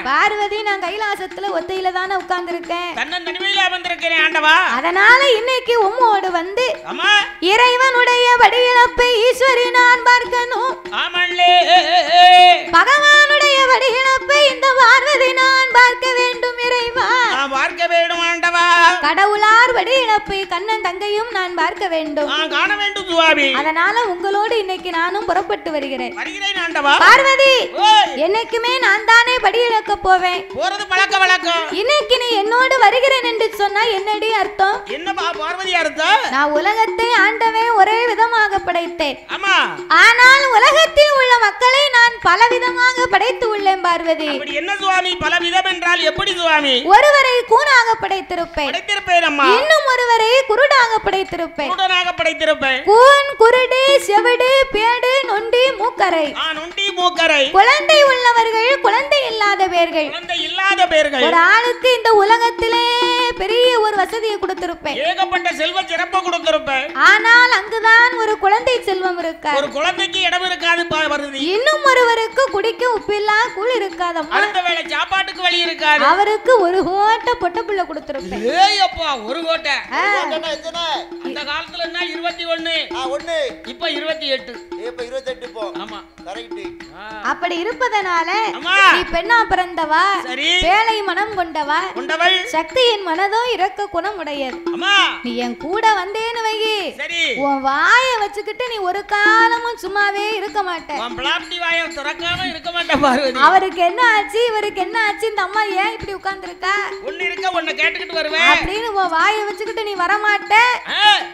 பார்வதி நான் கைலாசத்துல ஒத்தையில தானே உட்கார்ந்து இருக்கேன், தன்னந்தனிமையில அமர்ந்திருக்கிறேன் ஆண்டவா. அதனால இன்னைக்கு உம்மோடு வந்து அம்மா இறைவனுடைய படி இழப்பை ஈஸ்வரி நான் பார்க்கணும். ஆமல்லே பகவானுடைய படி இழப்பை இந்த பார்வதி நான் பார்க்க வேண்டும் இறைவா. பார்க்க வேண்டும் ஆண்டவா. கடவுளார் படி இழப்பை கண்ணன் தங்கையும் நான் பார்க்க வேண்டும். காண வேண்டும் சுவாமி. அதனால உங்களோடு இன்னைக்கு நானும் புறப்பட்டு வருகிறேன். வருகிறேன் ஆண்டவா. பார்வதி, என்னைக்குமே நான் தானே படி இழக்க போவேன். போறது பழக்க வழக்கம். இன்னைக்கு நீ என்னோடு வருகிறேன் என்று சொன்னா என்னடி அர்த்தம்? என்னப்பா பார்வதி அர்த்தம்? நான் உலகத்தை ஆண்டவன் ஒரே விதமாக படைத்தேன். ஆமா. ஆனால் உலகத்தில் உள்ள மக்களை நான் பல விதமாக படைத்து உள்ளேன் பார்வதி. அப்படி என்ன சுவாமி பல விதம் என்றால் எப்படி சுவாமி? ஒருவரை கூனாக படைத்திருப்பேன். படைத்திருப்பேன் அம்மா. இன்னும் ஒருவரை குருடாக படைத்திருப்பேன். குருடனாக படைத்திருப்பேன். கூன், குருடு, செவிடு, பேடு, நொண்டி, மூக்கரை. நொண்டி, மூக்கரை. குழந்தை உள்ளவர்கள், குழந்தை இல்லாத பேர்கள். குழந்தை இல்லாத பேர்கள். ஒரு ஆளுக்கு இந்த உலகத்திலே பெரிய ஒரு வசதியை கொடுத்திருப்பேன். ஏகப்பட்ட செல்வ சிறப்பு கொடுத்திருப்பேன். ஆனால் அங்குதான் ஒரு குழந்தை செல்வம் இருக்காது. ஒரு குழந்தைக்கு இடம் இருக்காது பார்வதி. இன்னும் ஒருவருக்கு குடிக்க உப்பில்லா கூழ் இருக்காதம்மா. அடுத்த வேளை சாப்பாட்டுக்கு வழி இருக்காது. அவருக்கு ஒரு கோட்டை பொட்ட புள்ள கொடுத்திருப்பேன். ஏய் அப்பா ஒரு கோட்டை. அந்த காலத்துல என்ன 21 இப்ப 28. இப்ப 28 போ. ஆமா கரெக்ட். அப்படி இருப்பதனால நீ பெண்ணா பிறந்தவா, பேலை மனம் கொண்டவள், சக்தியின் மனதோ இரக்க குணம் உடையது. நீ என் கூட வந்தேன்னு வை, உன் வாயை வச்சுக்கிட்டு நீ ஒரு காலமும் சும்மாவே இருக்க மாட்டேன். அவருக்கு என்ன ஆச்சு, இவருக்கு என்ன ஆச்சு, இந்த அம்மா ஏன் இப்படி உட்கார்ந்துருக்கா அப்படின்னு உன் வாயை வச்சுக்கிட்டு நீ வரமாட்ட.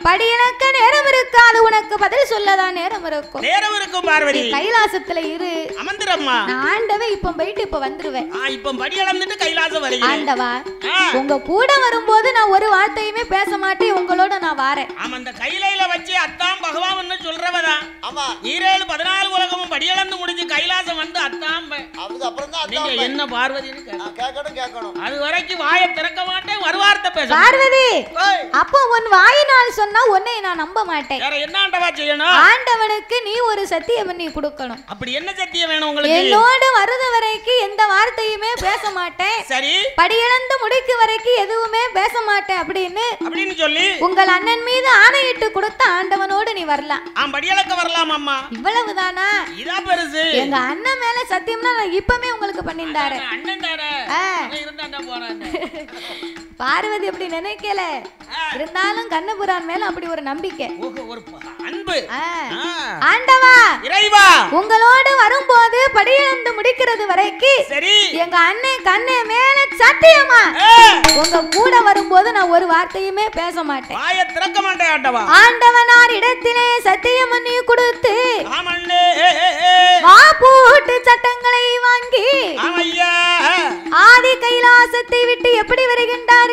படி எனக்கு நேரம் இருக்காது, உனக்கு பதில் சொல்லதான் நேரம் இருக்கும். கைலாசத்துல இரு, அமர்ந்திரம்மா. நான் ஆண்டவன் இப்ப போயிட்டு இப்ப வந்துருவேன். இப்ப படி அளந்துட்டு கைலாசம் வருகிறேன். ஆண்டவா, உங்க கூட வரும்போது நான் ஒரு வார்த்தையுமே பேச மாட்டேன், உங்களோட நான் வாரேன். ஆமா, அந்த கையில வச்சு அத்தான் பகவான் சொல்றவதான். ஆமா, 14 உலகமும் படி அளந்து முடிஞ்சு கைலாசம் வந்து அத்தான். அப்புறம் தான் நீங்க என்ன பார்வதின்னு கேட்கணும். அது வரைக்கும் வாயை திறக்க மாட்டேன், ஒரு வார்த்தை பேச. பார்வதி, அப்போ உன் வாயினால் சொன்னா உன்னை நான் நம்ப மாட்டேன். வேற என்ன ஆண்டவா செய்யணும்? ஆண்டவனுக்கு நீ ஒரு சத்தியம் பண்ணி கொடுக்கணும். அப்படி என்ன சத்தியம் வேணும் உங்களுக்கு? என்னோட வருது வரைக்கும் எந்த வார்த்தையுமே பேச மாட்டேன். சரி. படியிழந்து முடிக்கு வரைக்கும் எதுவுமே பேச மாட்டேன் அப்படின்னு சொல்லி உங்கள் அண்ணன் மீது ஆணையிட்டு கொடுத்த ஆண்டவனோடு நீ வரலாம். படியளக்க வரலாம் அம்மா. இவ்வளவுதானா? இதான் பெருசு. எங்க அண்ணன் மேல சத்தியம்னா நான் இப்பமே உங்களுக்கு பண்ணிட்டாரு. அண்ணன் தானே இருந்தா போறானே. பார்வதி அப்படி நினைக்கல, இருந்தாலும் கண்ணபுரான் மேல அப்படி ஒரு நம்பிக்கை, ஒரு அன்பு. ஆண்டவா, இறைவா, உங்களோடு வரும்போது படியிழந்து முடிக்கிறது வரைக்கும் சரி எங்க அண்ணன் கண்ணே மேல சத்தியமா உங்க கூட வரும்போது நான் ஒரு வார்த்தையுமே பேச மாட்டேன், வாயை திறக்க மாட்டேன். ஆண்டவா, ஆண்டவனார் இடத்திலே சத்தியம் பண்ணி கொடுத்து ஆமண்ணே வாபூட்டு சட்டங்களை வாங்கி ஆதி கைலாசத்தை விட்டு எப்படி வருகின்றார்கள்?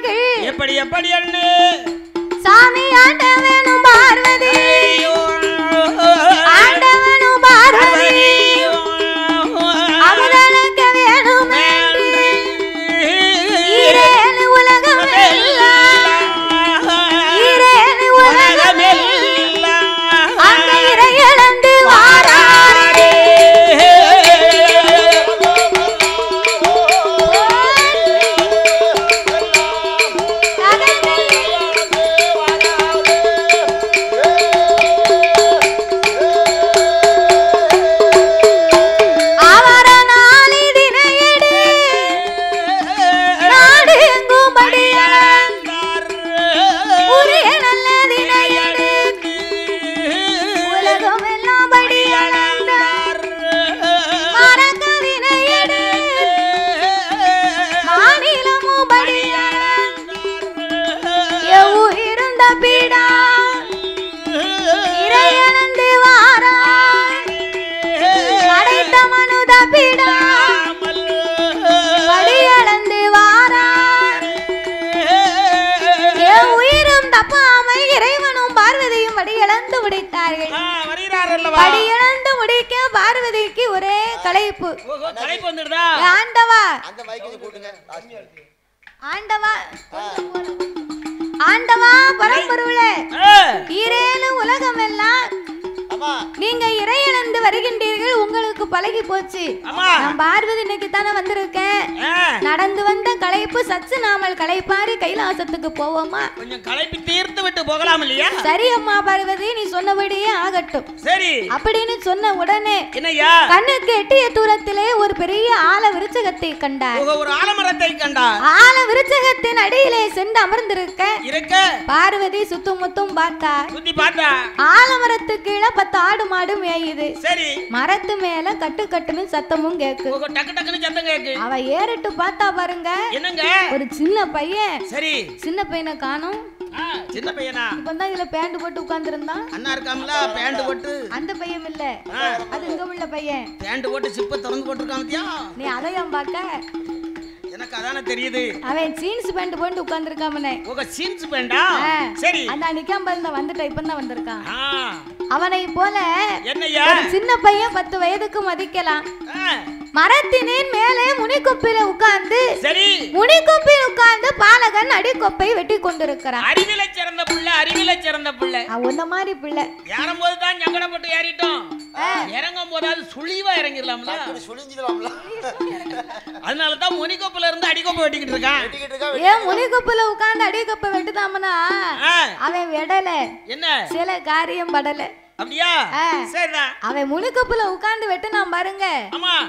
எப்படி எப்படி அண்ணே? சாமி ஆண்டவனும் பார்வதி, ஆண்டவனும் பார்வதி அவர்களுக்கு வேணும் ஈரேழு உலகம் ஈரேழு உலகம் அங்க இறையளந்து வாராரே. படியிழந்து முடிக்க பார்வதிக்கு ஒரே களைப்பு. ஆண்டவா, ஆண்டவா, ஆண்டவா, பரம்பொருளே, ஈரேழு உலகம் எல்லாம் நீங்க இறையிழந்து வருகின்றீர்கள், உங்களுக்கு பழகி போச்சு. நான் பார்வதி இன்னைக்கு தானே வந்திருக்கேன். நடந்து வந்த களைப்பு சச்சு நாமல் களைப்பாரி கைலாசத்துக்கு போவோமா? கொஞ்சம் களைப்பு தீர்த்து விட்டு போகலாம் இல்லையா? சரி அம்மா பார்வதி, நீ சொன்னபடியே ஆகட்டும். சரி அப்படின்னு சொன்ன உடனே என்னையா கண்ணுக்கு எட்டிய தூரத்திலே ஒரு பெரிய ஆல விருச்சகத்தை கண்டார். ஒரு ஆலமரத்தை கண்டார். ஆல விருச்சகத்தின் அடியிலே சென்று அமர்ந்திருக்க பார்வதி சுத்துமுத்தும் பார்த்தா. ஆலமரத்து கீழே 10 ஆடு மாடு மேயுது. சரி. மரத்து மேல கட்டு கட்டுன்னு சத்தமும் கேக்கு. டக்கு டக்குன்னு சத்தம் கேக்கு. அவ ஏறிட்டு பார்த்தா பாருங்க, என்னங்க ஒரு சின்ன பையன். சரி. சின்ன பையனை காணோம். சின்ன பையனா? இப்பதான் இதுல பேண்ட் போட்டு உட்கார்ந்து இருந்தான். அண்ணா இருக்காமல பேண்ட் போட்டு. அந்த பையன் இல்ல, அது இங்க உள்ள பையன். பேண்ட் போட்டு சிப்ப திறந்து போட்டுருக்கான் பாத்தியா? நீ அதையும் பார்க்க எனக்கு அதானே தெரியுது. அவன் ஜீன்ஸ் பேண்ட் போட்டு உட்கார்ந்து இருக்காமனே. ஓக ஜீன்ஸ் பேண்டா? சரி. அந்த நிக்காம பாருங்க, வந்துட்ட இப்பதான் வந்திருக்கான். அவனை போல என்னையா சின்ன பையன் 10 வயதுக்கு மதிக்கலாம். மரத்தினின் மேலே முனிக்கொப்பில உட்கார்ந்து, சரி, முனிக்கொப்பில் உட்கார்ந்து பாலகன் அடிக்கொப்பை வெட்டி கொண்டிருக்கிறான். அறிவில சிறந்த புள்ள, அறிவில சிறந்த புள்ள. உன்ன மாதிரி பிள்ளை. ஏறும் போது தான் ஞங்கடப்பட்டு ஏறிட்டோம். இறங்கும் போதாவது சுழிவா இறங்கிடலாம்ல, சுழிஞ்சிடலாம்ல. அதனால தான் முனிக்கொப்பில இருந்து அடிக்கொப்பை வெட்டிக்கிட்டு இருக்கான். ஏன் முனிக்கொப்பில உட்கார்ந்து அடிக்கொப்பை வெட்டுதாமனா? அவன் விடல, என்ன சில காரியம் படல. அப்படியா? சரிதான். அவன் முனிக்கொப்புல உட்கார்ந்து வெட்டுனா பாருங்க.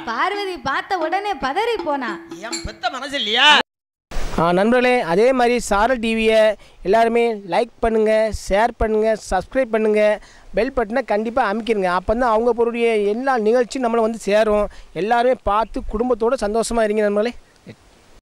பார்வதி பார்த்த உடனே பதறி போனா. என் பெத்த மனசு இல்லையா? நண்பர்களே, அதே மாதிரி சாரல் டிவியை எல்லாருமே லைக் பண்ணுங்கள், ஷேர் பண்ணுங்கள், சப்ஸ்கிரைப் பண்ணுங்கள், பெல் பட்டனை கண்டிப்பாக அமைக்கிருங்க. அப்போ தான் அவங்க பொருடைய எல்லா நிகழ்ச்சியும் நம்மளை வந்து சேரும். எல்லாருமே பார்த்து குடும்பத்தோடு சந்தோஷமாக இருங்க நண்பர்களே.